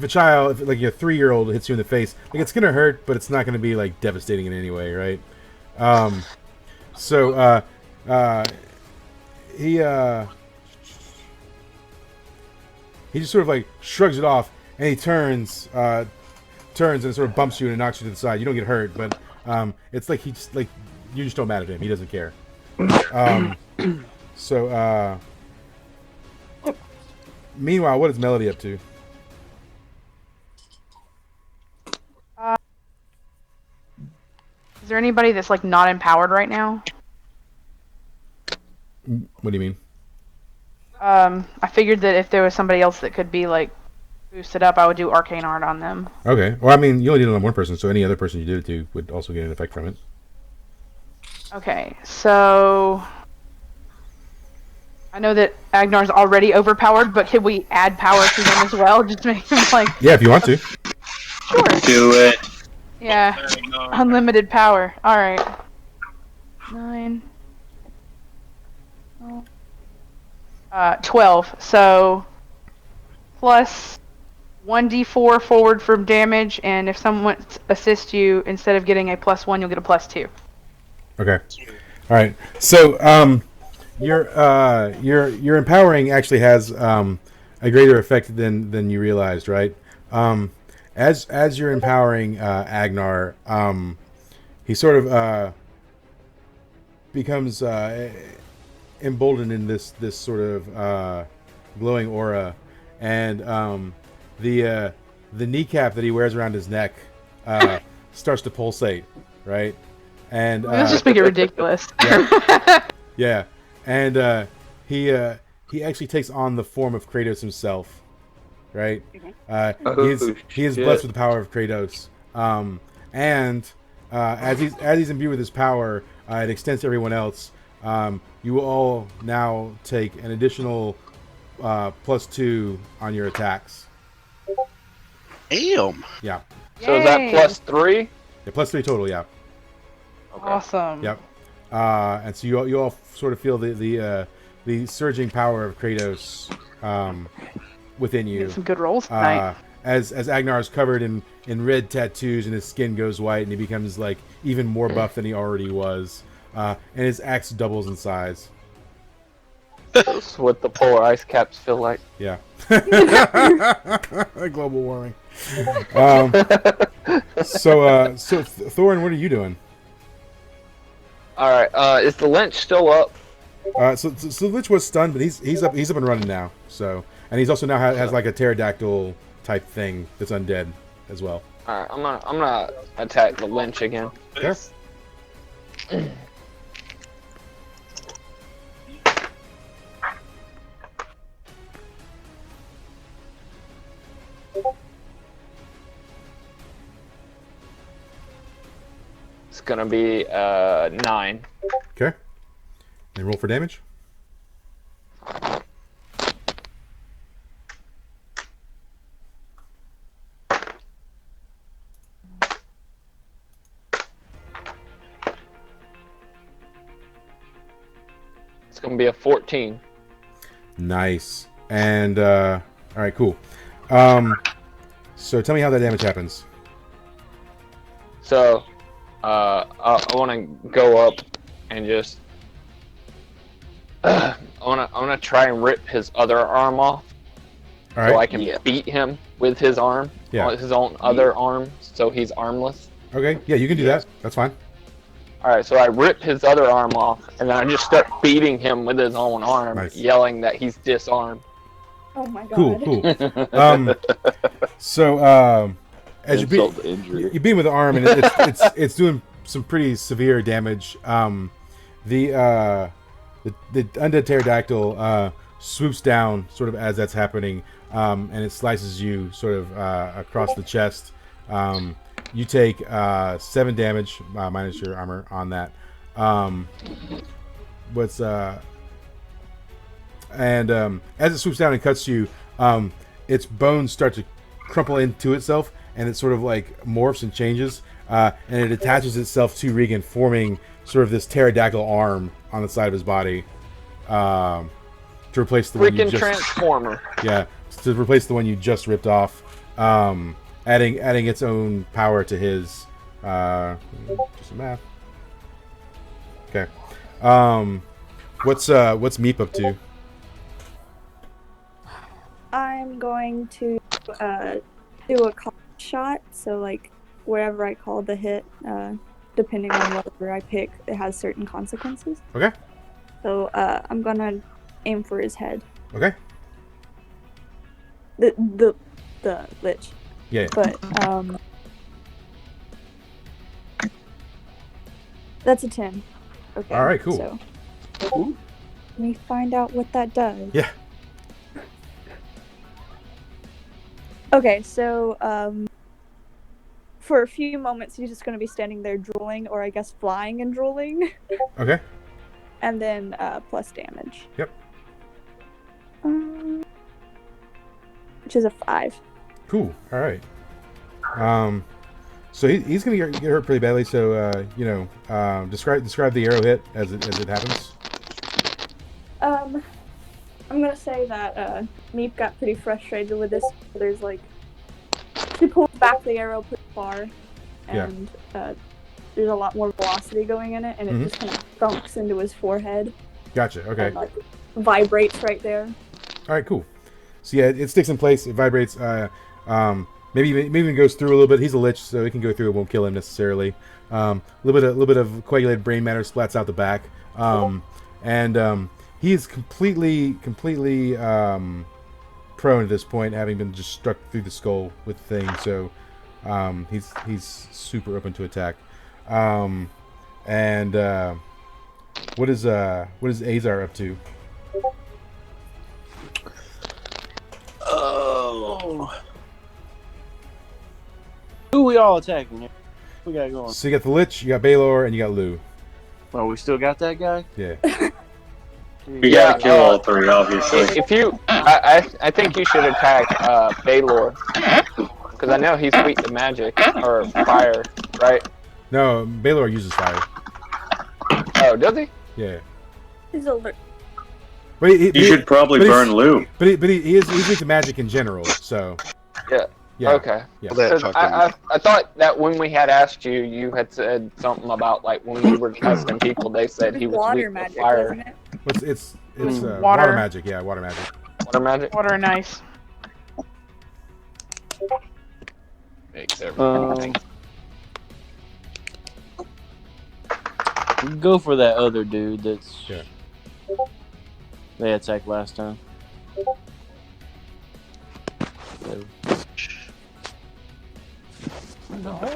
A: a child, if like a 3-year-old hits you in the face, like it's gonna hurt, but it's not gonna be like devastating in any way, right? So he just sort of like shrugs it off, and he turns and sort of bumps you and knocks you to the side. You don't get hurt, but it's like you just don't mad at him. He doesn't care. Meanwhile, what is Melody up to?
E: Is there anybody that's like not empowered right now?
A: What do you mean?
E: I figured that if there was somebody else that could be like boosted up, I would do arcane art on them.
A: Okay. Well, I mean, you only did it on one person, so any other person you did it to would also get an effect from it.
E: Okay, so I know that Agnar's already overpowered, but could we add power to him as well? Just make him like...
A: Yeah, if you want to.
E: Sure.
F: Do it.
E: Yeah, unlimited power. Alright. 9. 12. So, plus 1d4 forward from damage, and if someone assists you, instead of getting a +1, you'll get a +2.
A: Okay. All right. So, your empowering actually has a greater effect than you realized, right? As you're empowering Agnar, he sort of becomes emboldened in this sort of glowing aura, and the kneecap that he wears around his neck starts to pulsate, right? And
E: This is making it ridiculous.
A: Yeah, and he actually takes on the form of Kratos himself, right? He is blessed with the power of Kratos, and as he's imbued with his power, it extends to everyone else. You will all now take an additional +2 on your attacks.
B: Damn.
A: Yeah.
D: So is that +3?
A: Yeah, +3 total. Yeah.
D: Okay.
E: Awesome.
A: Yep. And so you all sort of feel the surging power of Kratos within you.
E: Get some good rolls tonight.
A: As Agnar is covered in red tattoos and his skin goes white and he becomes like even more buff than he already was, and his axe doubles in size.
D: That's what the polar ice caps feel like.
A: Yeah. Global warming. So Thorin, what are you doing?
D: All right. Is the lynch still up?
A: So Lich was stunned, but he's up and running now. So, and he's also now has like a pterodactyl type thing that's undead as well.
D: All right. I'm gonna attack the lynch again.
A: Sure.
D: It's gonna be 9.
A: Okay. And roll for damage.
D: It's gonna be a 14.
A: Nice. And all right, cool. So tell me how that damage happens.
D: So, I want to go up and just. I want to try and rip his other arm off,
A: All right.
D: so I can beat him with his arm, his own other arm, so he's armless.
A: Okay. Yeah, you can do that. That's fine.
D: All right, so I rip his other arm off, and then I just start beating him with his own arm,
A: Nice.
D: yelling that he's disarmed.
G: Oh my god.
A: Cool. So as you
C: Insult to injury.
A: you beat him with the arm, and it's doing some pretty severe damage. The undead pterodactyl swoops down sort of as that's happening, and it slices you sort of across the chest. You take 7 damage minus your armor on that. As it swoops down and cuts you, its bones start to crumple into itself, and it sort of like morphs and changes, and it attaches itself to Regan, forming sort of this pterodactyl arm on the side of his body, to replace the one you
D: Freaking
A: just
D: Transformer.
A: to replace the one you just ripped off, adding its own power to his. Just some math. Okay. What's Meep up to?
G: I'm going to do a call shot, so like wherever I call the hit, depending on whatever I pick, it has certain consequences.
A: Okay.
G: So I'm gonna aim for his head.
A: Okay.
G: The lich.
A: Yeah.
G: But that's a 10. Okay.
A: All right, cool.
G: So let me find out what that does.
A: Yeah.
G: Okay, so for a few moments he's just going to be standing there drooling, or I guess flying and drooling.
A: Okay.
G: And then plus damage.
A: Yep.
G: Which is a 5.
A: Cool. All right. So he's gonna get hurt pretty badly. So describe the arrow hit as it happens.
G: I'm gonna say that Meep got pretty frustrated with this. There's like she pulls back the arrow pretty far, and there's a lot more velocity going in it, and it just kind of thunks into his forehead.
A: Gotcha. Okay.
G: And, like, vibrates right there.
A: All right. Cool. So yeah, it sticks in place. It vibrates. Maybe even goes through a little bit. He's a lich, so it can go through. It won't kill him necessarily. A little bit of coagulated brain matter splats out the back, and he is completely prone at this point, having been just struck through the skull with the thing. So he's super open to attack. What is Azar up to?
I: Oh. Who we all attacking here? We got going.
A: So you got the Lich, you got Baylor, and you got Lou.
I: Oh, we still got that guy?
A: Yeah.
F: You gotta kill all 3, obviously.
D: If you, I think you should attack Baylor, because I know he's weak to magic or fire, right?
A: No, Baylor uses fire.
D: Oh, does he?
A: Yeah.
G: He's alert.
A: But
F: You should probably burn Lou.
A: But he's weak to magic in general, so.
D: Yeah.
A: Yeah.
D: Okay.
A: Yeah.
D: 'Cause I thought that when we had asked you, you had said something about like when we were testing people, they said he was
G: Water
D: weak
G: magic,
D: to fire.
G: wasn't it?
A: It's
E: Water.
A: magic. Yeah, water magic.
D: Water magic
E: Water and ice.
D: makes everything.
I: Go for that other dude that's.
A: Yeah.
I: They attacked last time.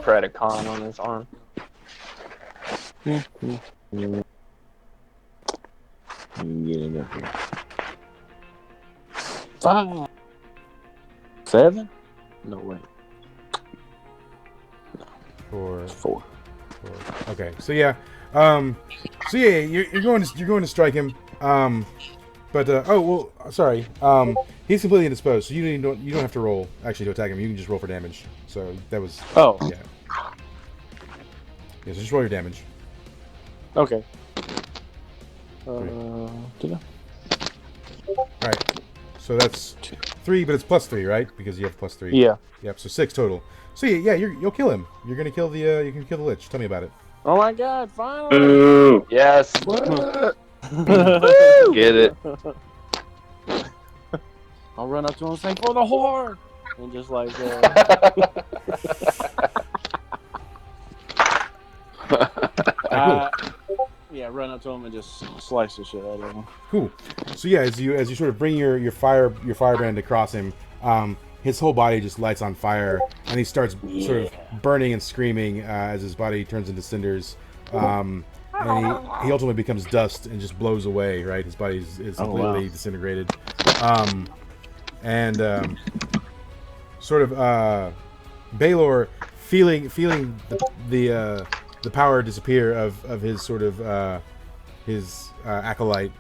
D: Predacon on his arm.
I: Get it up here. 5. 7? No way. 4.
A: Okay, so yeah, you're going to strike him. Sorry. He's completely indisposed, so you don't have to roll actually to attack him. You can just roll for damage. So that was.
I: Oh.
A: Yeah. Yeah, so just roll your damage.
I: Okay.
A: All right. So that's 3, but it's +3, right? Because you have +3.
I: Yeah.
A: Yep. So 6 total. So yeah, you'll kill him. You're gonna kill the you can kill the Lich. Tell me about it.
I: Oh my God! Finally.
F: Ooh.
D: Yes.
B: Get it.
I: I'll run up to him and say, "For the whore!" And just like. Yeah, run up to him and just slice the shit out of him.
A: Cool. So yeah, as you sort of bring your firebrand across him, his whole body just lights on fire, and he starts sort of burning and screaming as his body turns into cinders. And he ultimately becomes dust and just blows away. Right, his body is completely disintegrated. Sort of Baylor feeling the power disappear of his sort of his acolyte,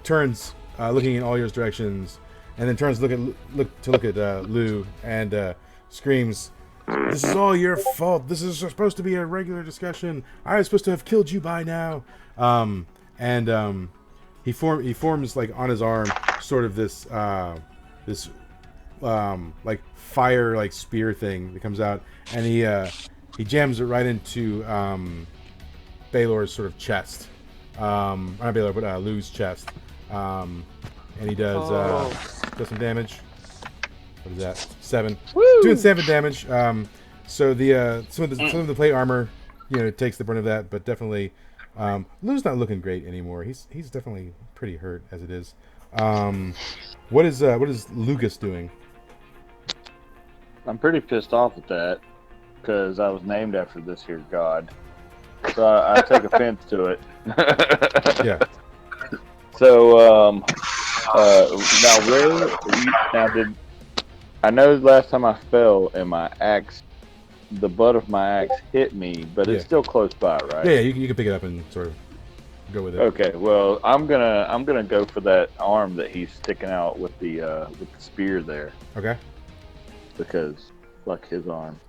A: turns looking in all your directions, and then turns to look at Lou and screams, "This is all your fault. This is supposed to be a regular discussion. I was supposed to have killed you by now." He forms like on his arm sort of this like fire like spear thing that comes out, and he jams it right into Baylor's sort of chest. Not Baylor, but Lou's chest. And he does some damage. What is that? 7.
D: Woo!
A: Doing 7 damage. So the some of the plate armor, takes the brunt of that, but definitely Lou's not looking great anymore. He's definitely pretty hurt as it is. What is Lucas doing?
C: I'm pretty pissed off at that because I was named after this here god, so I take offense to it.
A: Yeah.
C: So I know last time I fell and my axe, the butt of my axe hit me, but it's still close by, right?
A: Yeah, you can pick it up and sort of go with it.
C: Okay, well I'm gonna go for that arm that he's sticking out with the spear there.
A: Okay.
C: Because fuck his arm.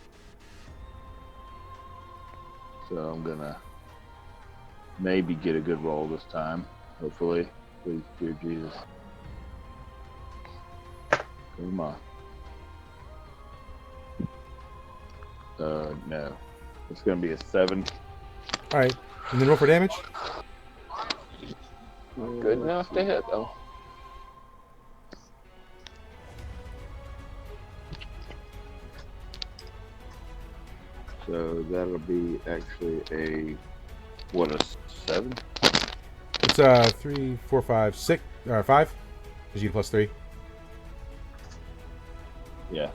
C: So I'm gonna maybe get a good roll this time. Hopefully. Please, dear Jesus. Come on. No. It's gonna be a 7.
A: Alright. And then roll for damage?
D: Good enough to hit, though.
C: So that'll be actually a 7?
A: It's 3, 4, 5, 6, 5. Because you get +3.
C: Yeah.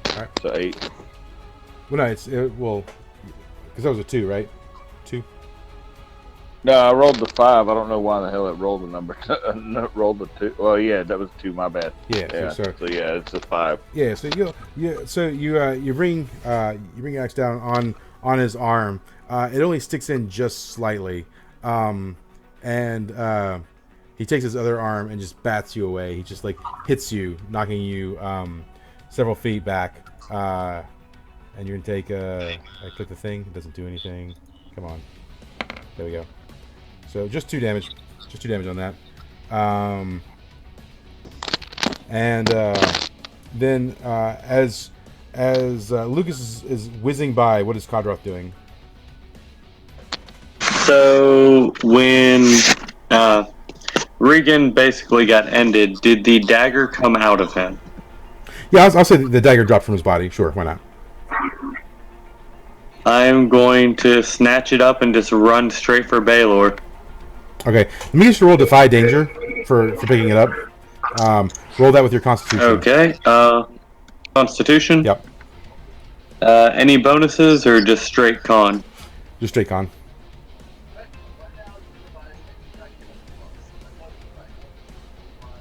A: Alright.
C: So 8.
A: Well, no, because that was a 2, right? 2.
C: No, I rolled the 5. I don't know why the hell it rolled the number. Rolled the 2. Well, yeah, that was 2. My bad.
A: Yeah. So
C: yeah, it's a 5.
A: Yeah. So you bring your axe down on his arm. It only sticks in just slightly, and he takes his other arm and just bats you away. He just like hits you, knocking you several feet back. And you're gonna take I click the thing. It doesn't do anything. Come on. There we go. So just 2 damage. Just 2 damage on that. Then as Lucas is whizzing by, what is Kodroth doing?
F: So when Regan basically got ended, did the dagger come out of him?
A: Yeah, I'll say the dagger dropped from his body. Sure, why not?
F: I'm going to snatch it up and just run straight for Baylor.
A: Okay, let me just roll Defy Danger for picking it up. Roll that with your Constitution.
F: Okay, Constitution?
A: Yep.
F: Any bonuses or just straight con?
A: Just straight con.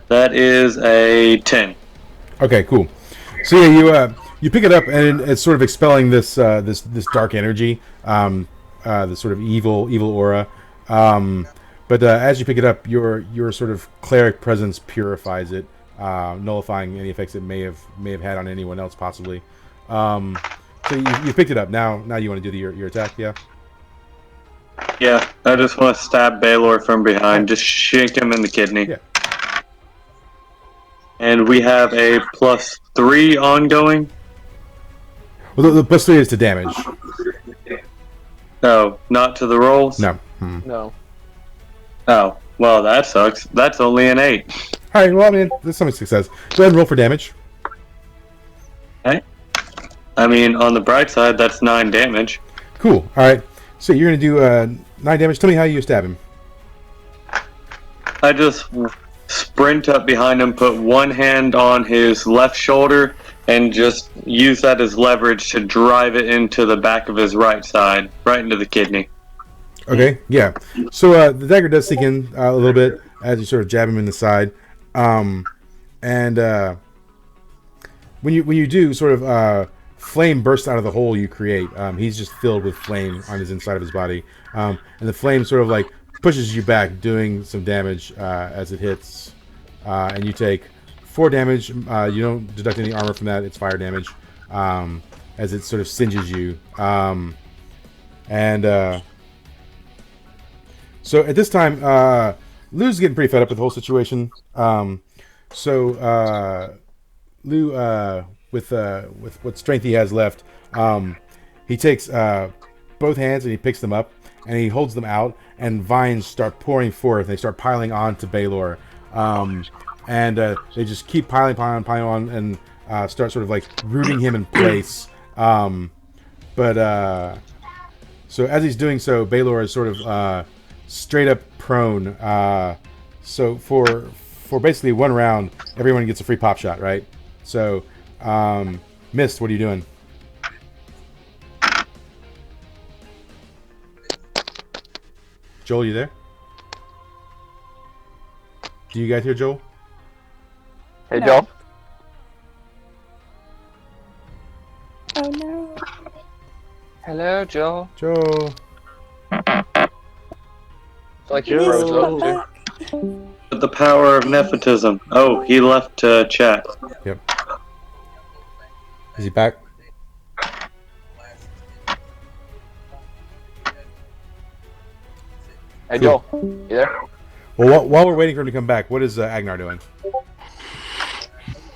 F: That is a 10.
A: Okay, cool. So yeah, you pick it up and it's sort of expelling this dark energy, this sort of evil aura. But as you pick it up, your sort of cleric presence purifies it, nullifying any effects it may have had on anyone else possibly. So you picked it up. Now you want to do your attack, yeah?
F: Yeah, I just want to stab Baylor from behind, just shake him in the kidney.
A: Yeah.
F: And we have a +3 ongoing.
A: Well, the +3 is to damage.
F: No, not to the rolls?
A: No.
D: No.
F: Oh, well, that sucks. That's only an 8.
A: Alright, well, I mean, there's some success. Go ahead and roll for damage.
F: Okay. I mean, on the bright side, that's 9 damage.
A: Cool. All right. So you're going to do 9 damage. Tell me how you stab him.
F: I just sprint up behind him, put one hand on his left shoulder, and just use that as leverage to drive it into the back of his right side, right into the kidney.
A: Okay, yeah. So the dagger does sink in a little bit as you sort of jab him in the side, and when you do, sort of flame bursts out of the hole you create. He's just filled with flame on his inside of his body, and the flame sort of like pushes you back, doing some damage as it hits, and you take 4 damage. You don't deduct any armor from that; it's fire damage, as it sort of singes you, and. So at this time, Lou's getting pretty fed up with the whole situation. So Lou, with what strength he has left, he takes both hands and he picks them up and he holds them out, and vines start pouring forth. They start piling on to Baylor, and they just keep piling on, and start sort of like rooting him in place. But so as he's doing so, Baylor is sort of straight up prone. So for basically 1 round, everyone gets a free pop shot, right? So, Mist, what are you doing? Joel, you there? Do you guys hear Joel?
D: Hey,
G: No.
D: Joel.
G: Oh no.
D: Hello, Joel.
A: Joel.
D: It's like you
G: Please
D: froze
G: come
D: up too.
G: back.
F: The power of nepotism. Oh, he left chat.
A: Yep. Is he back?
D: Hey, Joel. You there?
A: Well, while we're waiting for him to come back, what is Agnar doing?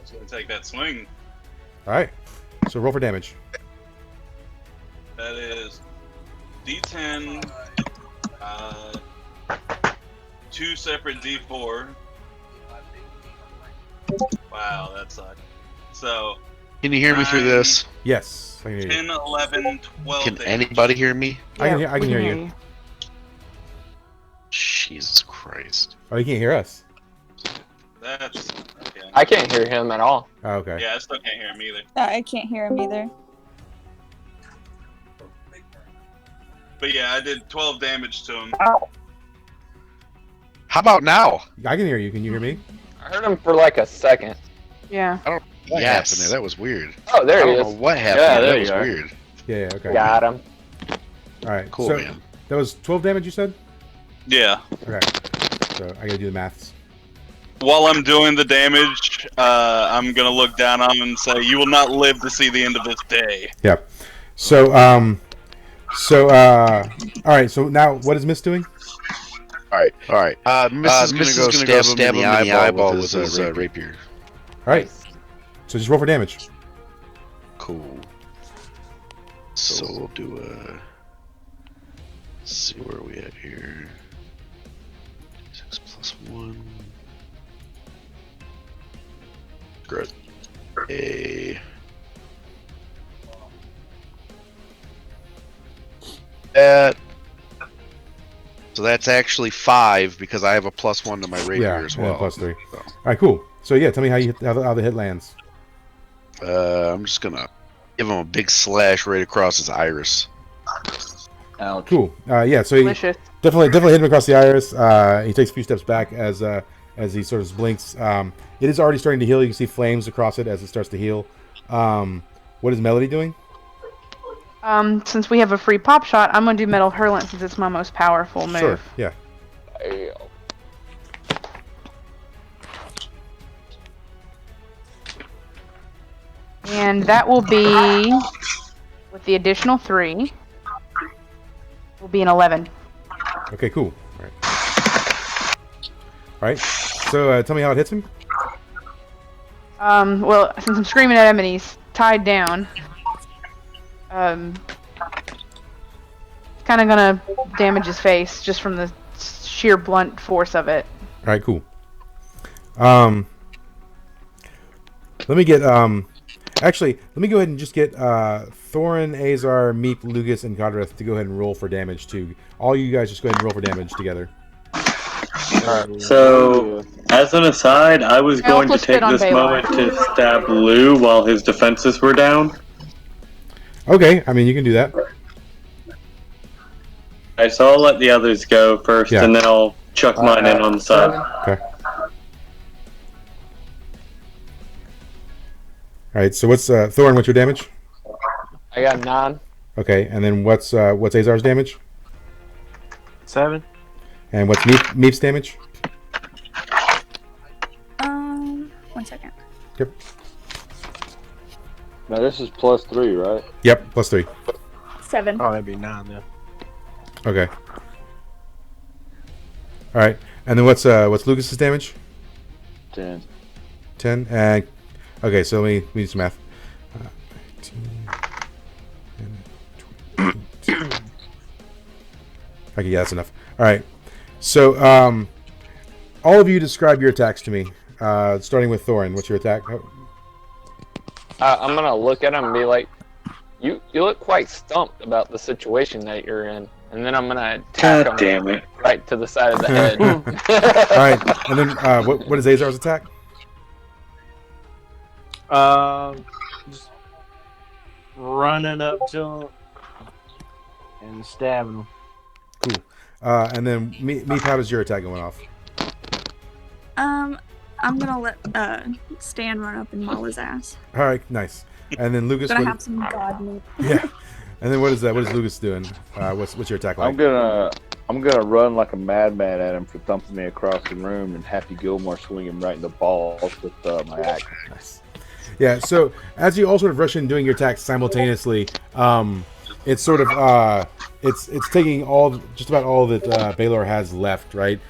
H: So take that swing.
A: All right. So roll for damage.
H: That is D10, 2 separate D4. Wow, that sucked. So,
B: Can you hear me through this?
A: Yes, I can hear you.
H: 10, 11, 12
B: Can
H: damage.
B: anybody hear me?
A: I can
E: we
A: hear you.
B: Jesus Christ.
A: Oh, you can't hear us.
H: That's... Yeah.
D: I can't hear him at all.
A: Oh, okay.
H: Yeah, I still can't hear him either.
G: I can't hear him either.
H: But yeah, I did 12 damage to him.
B: How about now?
A: I can hear you. Can you hear me?
D: I heard him for like a second.
E: Yeah.
B: What happened there? That was weird.
D: Oh, there
B: I
D: he
B: don't
D: is.
B: know what happened
D: Yeah,
B: there.
D: there
B: That
D: you
B: was
D: are.
B: weird.
A: Yeah, okay.
D: Got him.
A: All right.
B: Cool,
A: so
B: man.
A: that was 12 damage, you said?
H: Yeah.
A: Okay. So I gotta do the maths.
H: While I'm doing the damage, I'm gonna look down on him and say, "You will not live to see the end of this day."
A: Yeah. So all right. So now, what is Miss doing?
B: All right. Miss is gonna go stab him in the eyeball with his rapier.
A: All right. So just roll for damage.
B: Cool. So we'll do a... Let's see where are we at here. 6 plus 1. Great. That. So that's actually 5 because I have a +1 to my rapier as well.
A: Yeah, plus 3.
B: So,
A: All right, cool. So yeah, tell me how the hit lands.
B: I'm just gonna give him a big slash right across his iris.
C: Ouch.
A: Cool. Yeah. So he
E: Delicious.
A: definitely hit him across the iris. He takes a few steps back as he sort of blinks. It is already starting to heal. You can see flames across it as it starts to heal. What is Melody doing?
E: Since we have a free pop shot, I'm gonna do Metal Hurlant since it's my most powerful move.
A: Sure. Yeah.
E: And that will be, with the additional 3, will be an 11.
A: Okay. Cool. All right. All right. So tell me how it hits him.
E: Well, since I'm screaming at him and he's tied down, it's kind of gonna damage his face just from the sheer blunt force of it.
A: All right. Cool. Let me get Actually, let me go ahead and just get Thorin, Azar, Meep, Lugus, and Godrith to go ahead and roll for damage too. All you guys just go ahead and roll for damage together.
F: So, as an aside, I was
E: I
F: going
E: also
F: to take
E: spit on
F: this
E: Baylor.
F: moment to stab Lou while his defenses were down.
A: Okay, I mean you can do that.
F: Alright, so I'll let the others go first,
A: Yeah.
F: and then I'll chuck mine in on the side.
A: Okay. All right. So what's Thorin? What's your damage?
D: I got 9.
A: Okay, and then what's Azar's damage?
I: 7.
A: And what's Meep's damage?
G: 1 second.
A: Yep.
C: Now this is +3, right?
A: Yep. +3.
G: 7.
I: Oh, that'd be 9 then.
A: Okay. All right, and then what's Lucas's damage?
C: 10.
A: 10. And okay, so let me do some math. 19, 20. Okay, yeah, that's enough. All right. So, all of you describe your attacks to me. Starting with Thorin, what's your attack?
D: I'm gonna look at him and be like, "You look quite stumped about the situation that you're in," and then I'm gonna attack
F: God
D: him
F: damn it.
D: right to the side of the head.
A: All right, and then what is Azar's attack?
I: Just running up to him and stabbing him.
A: Cool. And then Meep, how does your attack going off?
G: I'm gonna let Stan run up and maul his ass.
A: All right, nice. And then Lucas,
G: Gonna have some god meat.
A: yeah. And then what is that? What is Lucas doing? What's your attack like?
C: I'm gonna run like a madman at him for thumping me across the room, and Happy Gilmore swing him right in the balls with my axe.
A: Nice. Yeah. So as you all sort of rush in doing your attacks simultaneously, it's sort of it's taking just about all that Baylor has left, right?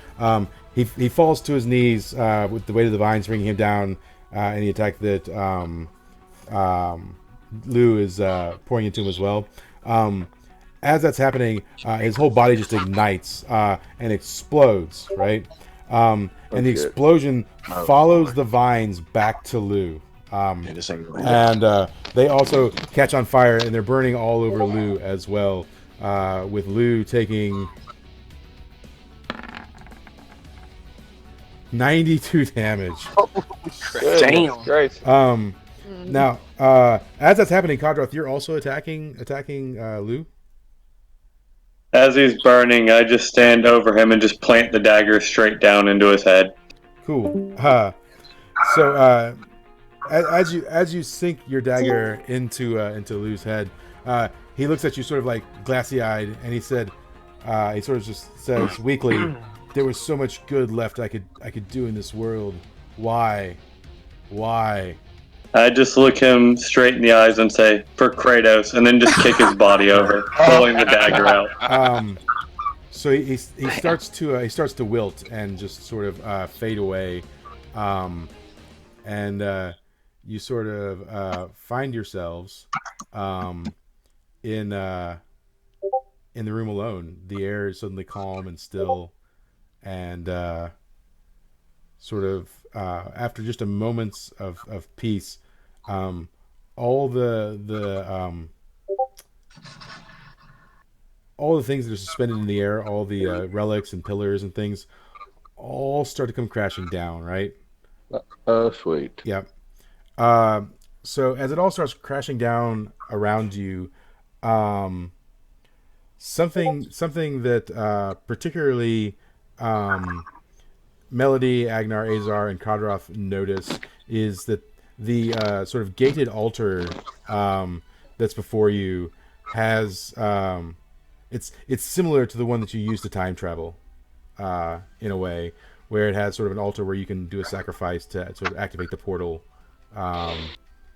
A: He falls to his knees with the weight of the vines bringing him down, and the attack that Lou is pouring into him as well. As that's happening, his whole body just ignites and explodes, right? And the explosion follows the vines back to Lou. And they also catch on fire, and they're burning all over Lou as well, with Lou taking 92 damage.
D: Damn. Great.
A: Now, as that's happening, Kodroth, you're also attacking Lou?
F: As he's burning, I just stand over him and just plant the dagger straight down into his head.
A: Cool. So, as you sink your dagger into Lou's head, he looks at you sort of like glassy-eyed, and he sort of just says weakly, "There was so much good left I could do in this world. Why?"
F: I just look him straight in the eyes and say, "For Kratos," and then just kick his body over, pulling the dagger out.
A: So he starts to wilt and just sort of fade away, and you sort of find yourselves in the room alone. The air is suddenly calm and still, and sort of after just a moments of peace, all the things that are suspended in the air, all the relics and pillars and things, all start to come crashing down, right?
C: Oh, sweet.
A: Yep. So as it all starts crashing down around you, something that particularly Melody, Agnar, Azar, and Kodroth notice is that the sort of gated altar that's before you has it's similar to the one that you use to time travel in a way, where it has sort of an altar where you can do a sacrifice to sort of activate the portal.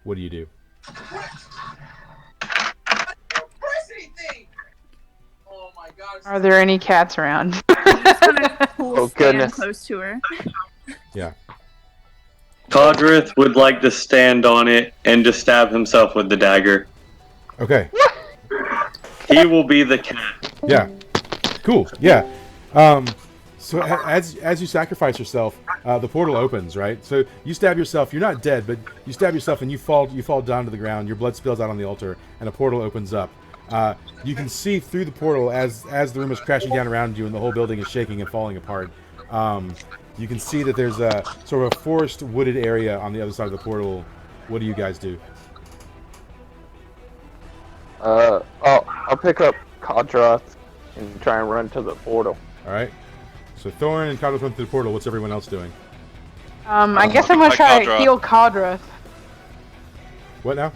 A: What do you do?
E: Are there any cats around?
G: Pull
D: goodness.
G: close to her.
A: Yeah.
F: Kodrith would like to stand on it and just stab himself with the dagger.
A: Okay.
F: He will be the cat.
A: Yeah. Cool. Yeah. So as you sacrifice yourself, the portal opens, right? So you stab yourself. You're not dead, but you stab yourself and you fall down to the ground. Your blood spills out on the altar, and a portal opens up. You can see through the portal as the room is crashing down around you, and the whole building is shaking and falling apart. You can see that there's a sort of a forest wooded area on the other side of the portal. What do you guys do?
D: I'll pick up Kodroth and try and run to the portal.
A: All right. So Thorn and Kodroth went through the portal. What's everyone else doing?
E: I guess I'm gonna try to heal Kodroth
A: What now?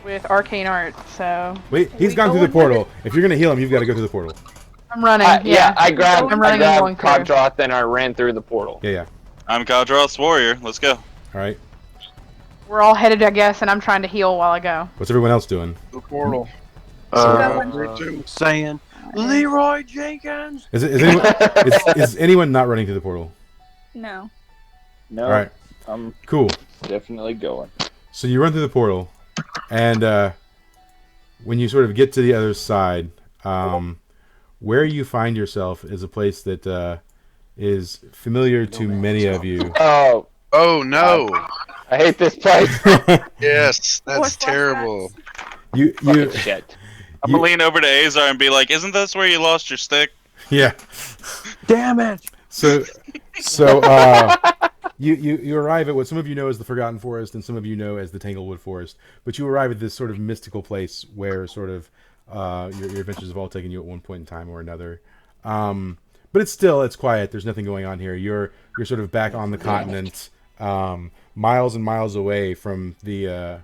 E: with arcane art. So
A: Wait, he's gone through the portal. If you're gonna heal him, you've got to go through the portal.
E: I'm running.
D: I grabbed
E: I'm running and going through.
D: Kodroth and I ran through the portal.
A: Yeah.
H: I'm Kodroth's warrior. Let's go.
A: All right.
E: We're all headed, I guess, and I'm trying to heal while I go.
A: What's everyone else doing?
J: The portal.
I: Saying, Leroy Jenkins.
A: Is anyone not running through the portal?
G: No.
C: No.
A: All right.
C: I'm
A: Cool.
C: definitely going.
A: So you run through the portal, and when you sort of get to the other side, where you find yourself is a place that is familiar to many of you.
B: Oh no!
D: I hate this place.
B: Yes,
G: More
B: that's terrible.
A: You
D: Shit.
H: I'm gonna lean over to Azar and be like, "Isn't this where you lost your stick?"
A: yeah.
I: Damn it!
A: So you arrive at what some of you know as the Forgotten Forest and some of you know as the Tanglewood Forest, but you arrive at this sort of mystical place where sort of your adventures have all taken you at one point in time or another. But it's quiet. There's nothing going on here. You're sort of back on the continent, miles and miles away from the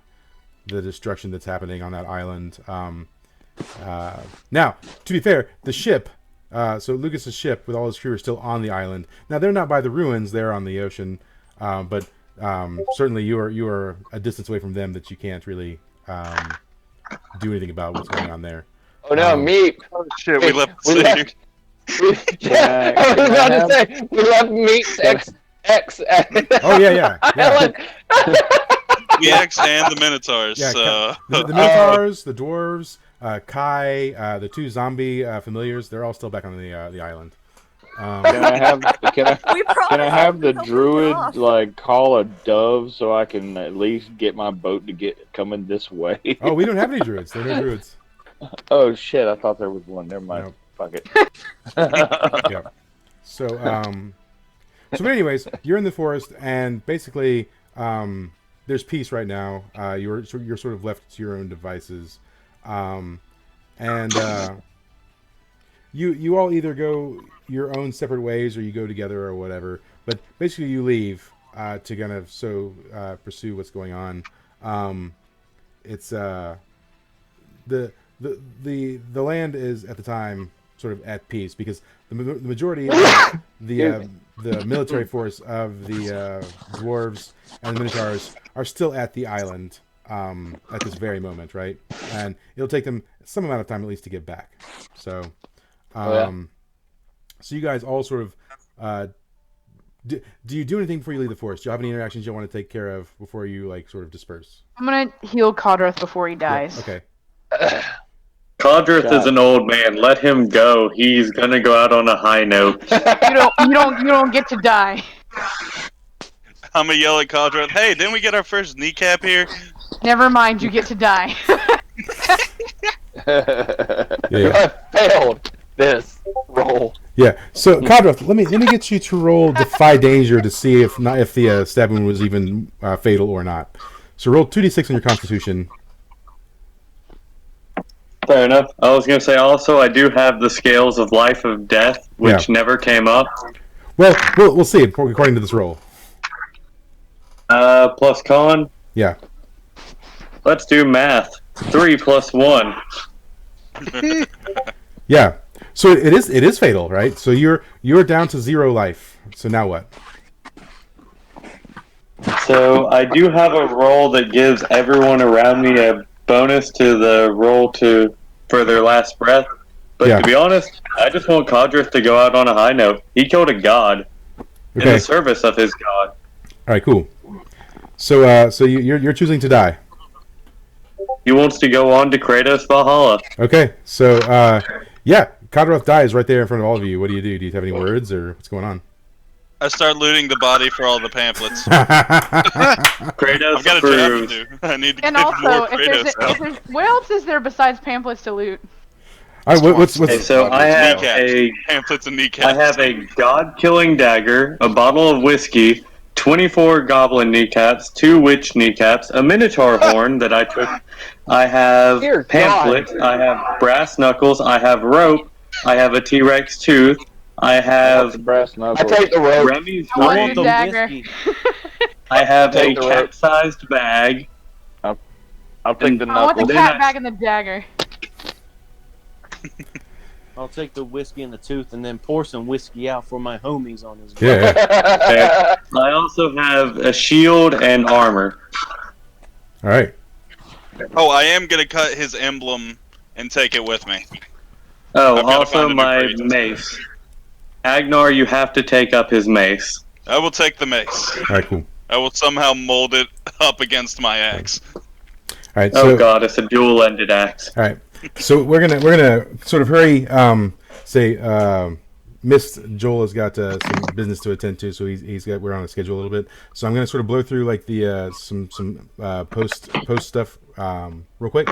A: destruction that's happening on that island. Now, to be fair, the ship. So Lucas's ship with all his crew are still on the island. Now they're not by the ruins; they're on the ocean. But certainly you are a distance away from them that you can't really do anything about what's going on there.
D: Oh no, meat!
H: Oh shit, we left the city.
D: Yeah, I was about to say, we left meat's X.
A: Oh yeah.
H: The X and the Minotaurs.
A: Yeah,
H: So.
A: the Minotaurs, the dwarves, Kai, the two zombie familiars, they're all still back on the island.
C: Can I have the druid like call a dove so I can at least get my boat to coming this way?
A: Oh, we don't have any druids. There are no druids.
C: Oh shit! I thought there was one. Never mind.
A: Nope.
C: Fuck it.
A: Yeah. So, but anyways, you're in the forest, and basically, there's peace right now. You're sort of left to your own devices, and you all either go your own separate ways or you go together or whatever. But basically, you leave to kind of pursue what's going on. It's the land is at the time sort of at peace because the majority of the military force of the dwarves and the Minotaurs are still at the island at this very moment, right? And it'll take them some amount of time at least to get back. So, so you guys all sort of do you do anything before you leave the forest? Do you have any interactions you want to take care of before you like sort of disperse?
E: I'm gonna heal Kodroth before he dies.
A: Yeah, okay.
F: Kodroth is an old man. Let him go. He's gonna go out on a high note.
E: You don't get to die.
H: I'm gonna yell at Kodroth, "Hey, didn't we get our first kneecap here?"
E: Never mind, you get to die.
D: I failed this roll.
A: Yeah. So Kodroth, let me get you to roll Defy Danger to see if the stab wound was even fatal or not. So roll 2d6 on your Constitution.
F: Fair enough. I was going to say also, I do have the scales of life of death, which never came up.
A: Well, we'll see according to this roll.
F: Plus con?
A: Yeah.
F: Let's do math. 3 plus 1.
A: Yeah. So it is fatal, right? So you're down to 0 life. So now what?
F: So I do have a roll that gives everyone around me a bonus to the roll for their last breath. But to be honest, I just want Kodroth to go out on a high note. He killed a god in the service of his god.
A: All right, cool. So you're choosing to die.
F: He wants to go on to Kratos Valhalla.
A: Okay, so Kadroth dies right there in front of all of you. What do you do? Do you have any words, or what's going on?
H: I start looting the body for all the pamphlets.
F: Kratos
H: I've got a job to
F: approves.
H: do. I need to
E: And
H: get
E: also,
H: more
E: if
H: Kratos
E: there's, what else is there besides pamphlets to loot?
A: All right, what's
F: Okay, so I have
H: Kneecaps. Pamphlets and kneecaps.
F: I have a god-killing dagger, a bottle of whiskey, 24 goblin kneecaps, 2 witch kneecaps, a minotaur horn that I took. I have
D: Dear
F: pamphlets. I have brass knuckles. I have rope. I have a T-Rex tooth. I
C: I want the
F: have
C: brass
D: I
C: knuckles.
D: take the rope.
F: Remy's
E: I want
F: ring.
E: the dagger.
F: I have a
D: Take the rope.
F: cat-sized bag.
C: I'll take the
E: I want the
C: knuckles.
F: Then
E: cat
F: I-
E: bag and the dagger.
I: I'll take the whiskey and the tooth and then pour some whiskey out for my homies on his
A: Yeah.
F: Okay. I also have a shield and armor.
A: All right.
H: Oh, I am gonna cut his emblem and take it with me.
F: Oh,
H: I've gotta
F: also
H: find a new
F: my
H: priest.
F: mace. Agnar, you have to take up his mace.
H: I will take the mace.
A: All right. Cool.
H: I will somehow mold it up against my axe.
A: All right.
F: Oh
A: So
F: god, it's a dual-ended axe.
A: all right. So we're gonna sort of hurry. Miss Joel has got some business to attend to, so we're on a schedule a little bit. So I'm gonna sort of blow through like the some post stuff real quick.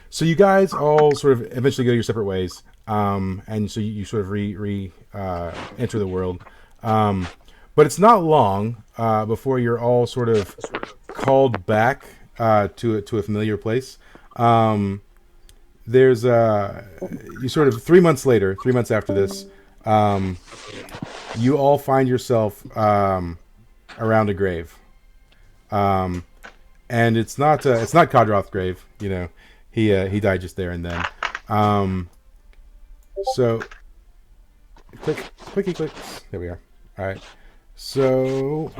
A: So you guys all sort of eventually go your separate ways, and so you sort of enter the world. But it's not long before you're all sort of called back to a familiar place. There's you sort of 3 months later, 3 months after this, you all find yourself around a grave, and it's not Kadroth's grave. You know, he died just there and then. So clicky clicks. There we are. All right. So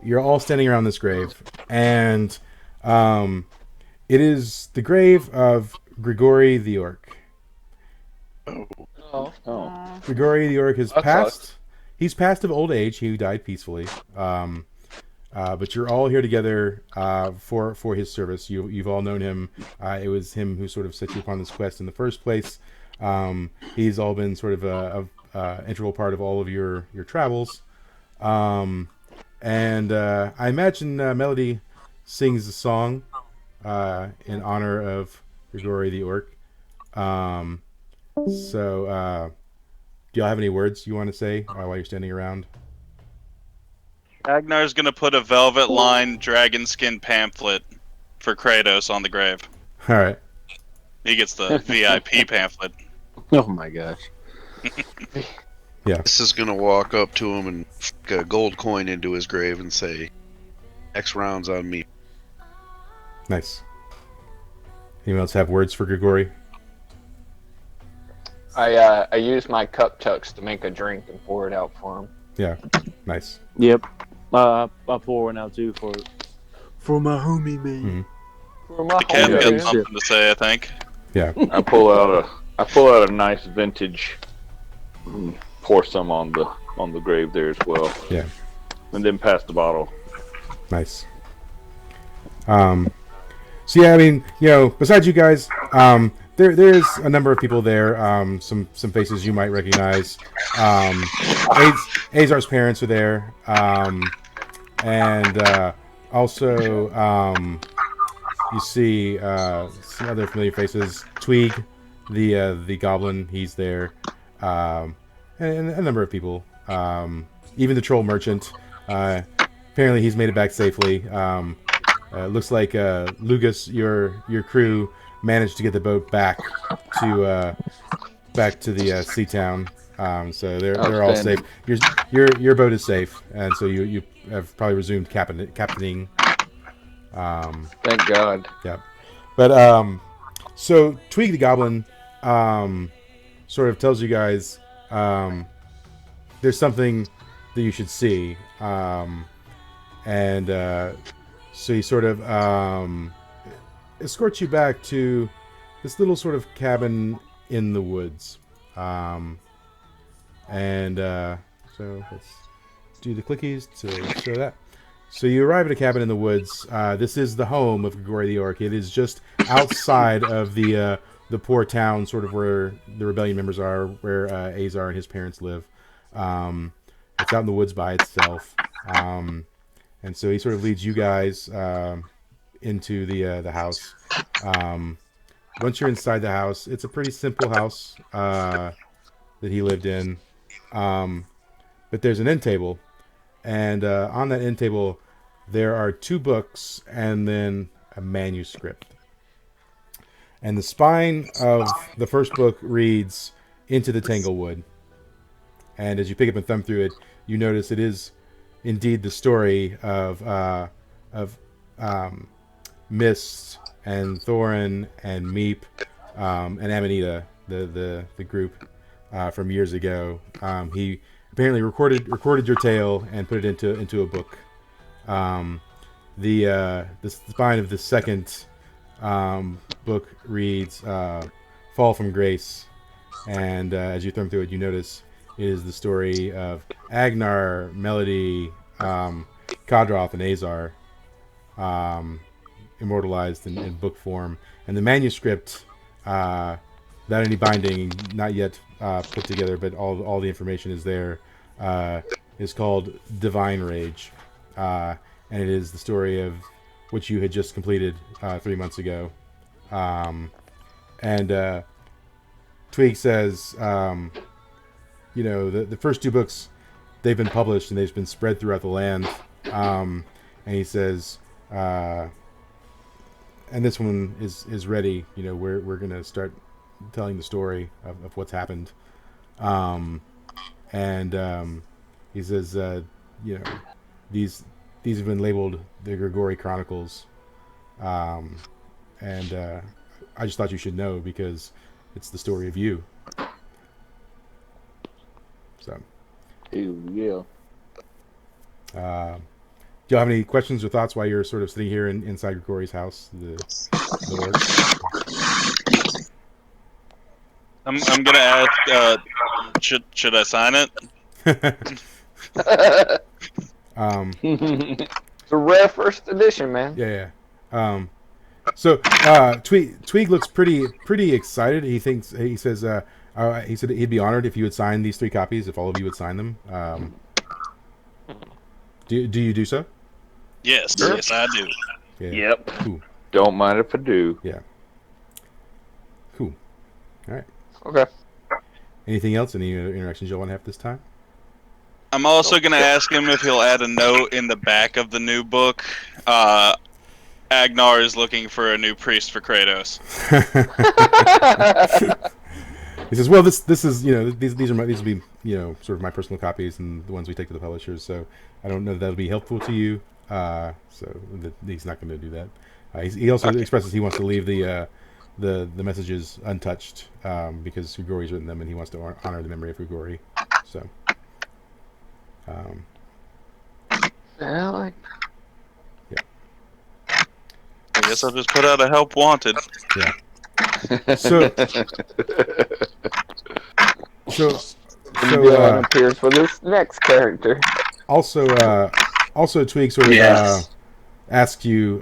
A: you're all standing around this grave, and it is the grave of Grigory the Orc.
C: Oh.
A: Grigory the Orc has
C: That
A: passed.
C: sucks.
A: He's passed of old age. He died peacefully. But you're all here together for his service. You've all known him. It was him who sort of set you upon this quest in the first place. He's all been sort of a integral part of all of your travels. And I imagine Melody sings a song in honor of Grigory the Orc. So do y'all have any words you want to say while you're standing around?
H: Agnar's gonna put a velvet lined dragon skin pamphlet for Kratos on the grave.
A: All right.
H: He gets the VIP pamphlet.
J: Oh my gosh.
B: This is gonna walk up to him and stick a gold coin into his grave and say, "X rounds on me."
A: Nice. Anyone else have words for Grigory?
D: I use my cup tucks to make a drink and pour it out for him.
A: Yeah. Nice.
I: Yep. I pour one out too for my homie man.
D: For my
H: The cat's
D: homie.
H: got
I: Yeah.
H: something to say, I think.
A: Yeah.
C: I pull out a nice vintage, and pour some on the grave there as well.
A: Yeah.
C: And then pass the bottle.
A: Nice. So yeah, I mean, besides you guys, there's a number of people there. Some faces you might recognize. Azar's parents are there, and also you see some other familiar faces. Tweeg, the goblin, he's there, and a number of people. Even the troll merchant. Apparently, he's made it back safely. Looks like Lugus, your crew, managed to get the boat back to the sea town. So they're all safe. Your boat is safe, and so you have probably resumed captaining.
C: Thank God.
A: Yeah, but so Tweeg the Goblin sort of tells you guys there's something that you should see, and so he sort of escorts you back to this little sort of cabin in the woods, and so let's do the clickies to show that. So you arrive at a cabin in the woods. This is the home of Grigory the Orc. It is just outside of the the poor town, sort of where the rebellion members are, where Azar and his parents live. It's out in the woods by itself, and so he sort of leads you guys into the house. Once you're inside the house, it's a pretty simple house that he lived in, but there's an end table, and on that end table there are 2 books and then a manuscript. And the spine of the first book reads, "Into the Tanglewood." And as you pick up and thumb through it, you notice it is indeed the story of Mist and Thorin and Meep and Amanita, the group from years ago. He apparently recorded your tale and put it into a book. The spine of the second book reads "Fall from Grace," and as you thumb through it, you notice it is the story of Agnar, Melody, Kadroth, and Azar, immortalized in book form. And the manuscript, without any binding, not yet put together, but all the information is there, is called Divine Rage, and it is the story of which you had just completed 3 months ago. And Twig says, the first 2 books, they've been published and they've been spread throughout the land. And he says, and this one is ready. We're going to start telling the story of what's happened. And he says, these have been labeled the Grigori Chronicles. And I just thought you should know because it's the story of you. So.
C: Ew, yeah.
A: Do y'all have any questions or thoughts while you're sort of sitting here inside Grigori's house?
H: I'm gonna ask. Should I sign it?
D: It's a rare first edition, man.
A: Yeah. So Tweeg looks pretty excited. He says he'd be honored if you would sign these 3 copies, if all of you would sign them. Do you do so?
H: Yes, yes, I do.
A: Yeah.
C: Yep.
A: Cool.
C: Don't mind if I do.
A: Yeah. Cool. All right.
D: Okay.
A: Anything else? Any interactions you'll want to have this time?
H: I'm also going to ask him if he'll add a note in the back of the new book. Agnar is looking for a new priest for Kratos.
A: He says, "Well, this is these will be sort of my personal copies and the ones we take to the publishers. So I don't know if that'll be helpful to you. So he's not going to do that. He also expresses he wants to leave the messages untouched because Grigori's written them and he wants to honor the memory of Grigori. So."
D: Yeah.
H: I guess I'll just put out a help wanted.
A: Yeah. So
D: appears for this next character.
A: Also, Tweeg sort of asks you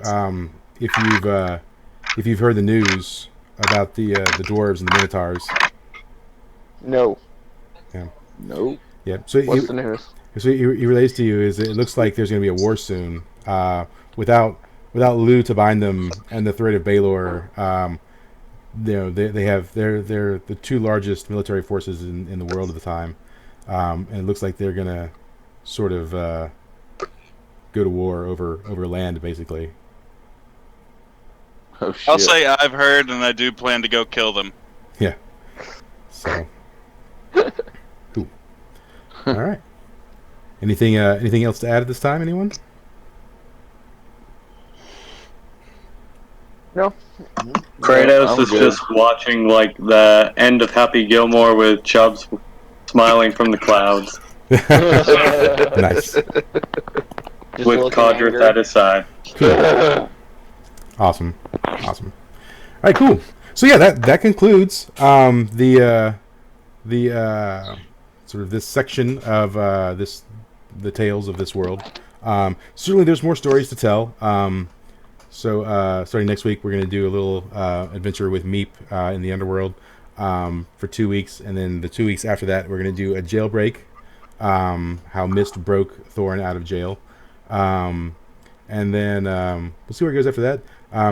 A: if you've heard the news about the dwarves and the minotaurs.
D: No.
A: Yeah.
C: Nope.
A: Yeah. So
D: what's the news?
A: So he relates to you is it looks like there's going to be a war soon. Without Lu to bind them and the threat of Baelor, they're the 2 largest military forces in the world at the time, and it looks like they're going to sort of go to war over land, basically.
C: Oh, shit.
H: I'll say I've heard, and I do plan to go kill them.
A: Yeah. So. Cool. All right. Anything else to add at this time, anyone?
D: No.
F: Kratos is just watching like the end of Happy Gilmore with Chubbs smiling from the clouds.
A: Nice.
F: With Codrith at his side.
A: Cool. Awesome. All right, cool. So yeah, that concludes the sort of this section of the tales of this world. Certainly, there's more stories to tell. So starting next week, we're going to do a little adventure with Meep in the underworld for 2 weeks, and then the 2 weeks after that, we're going to do a jailbreak. How Mist broke Thorn out of jail, and then we'll see where it goes after that.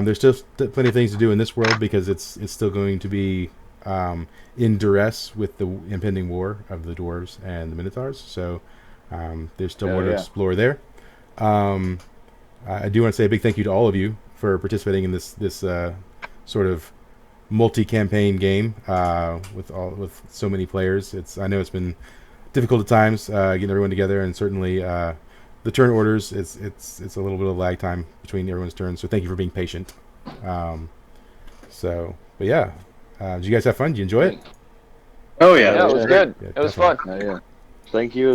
A: There's still plenty of things to do in this world because it's still going to be in duress with the impending war of the dwarves and the minotaurs. So there's still more to explore there. I do want to say a big thank you to all of you for participating in this sort of multi-campaign game with so many players. I know it's been difficult at times getting everyone together, and certainly the turn orders. It's a little bit of lag time between everyone's turns. So thank you for being patient. But yeah, did you guys have fun? Did you enjoy it?
F: Oh yeah.
D: Yeah, it was good.
A: Yeah,
D: It was fun.
C: Yeah. Thank you as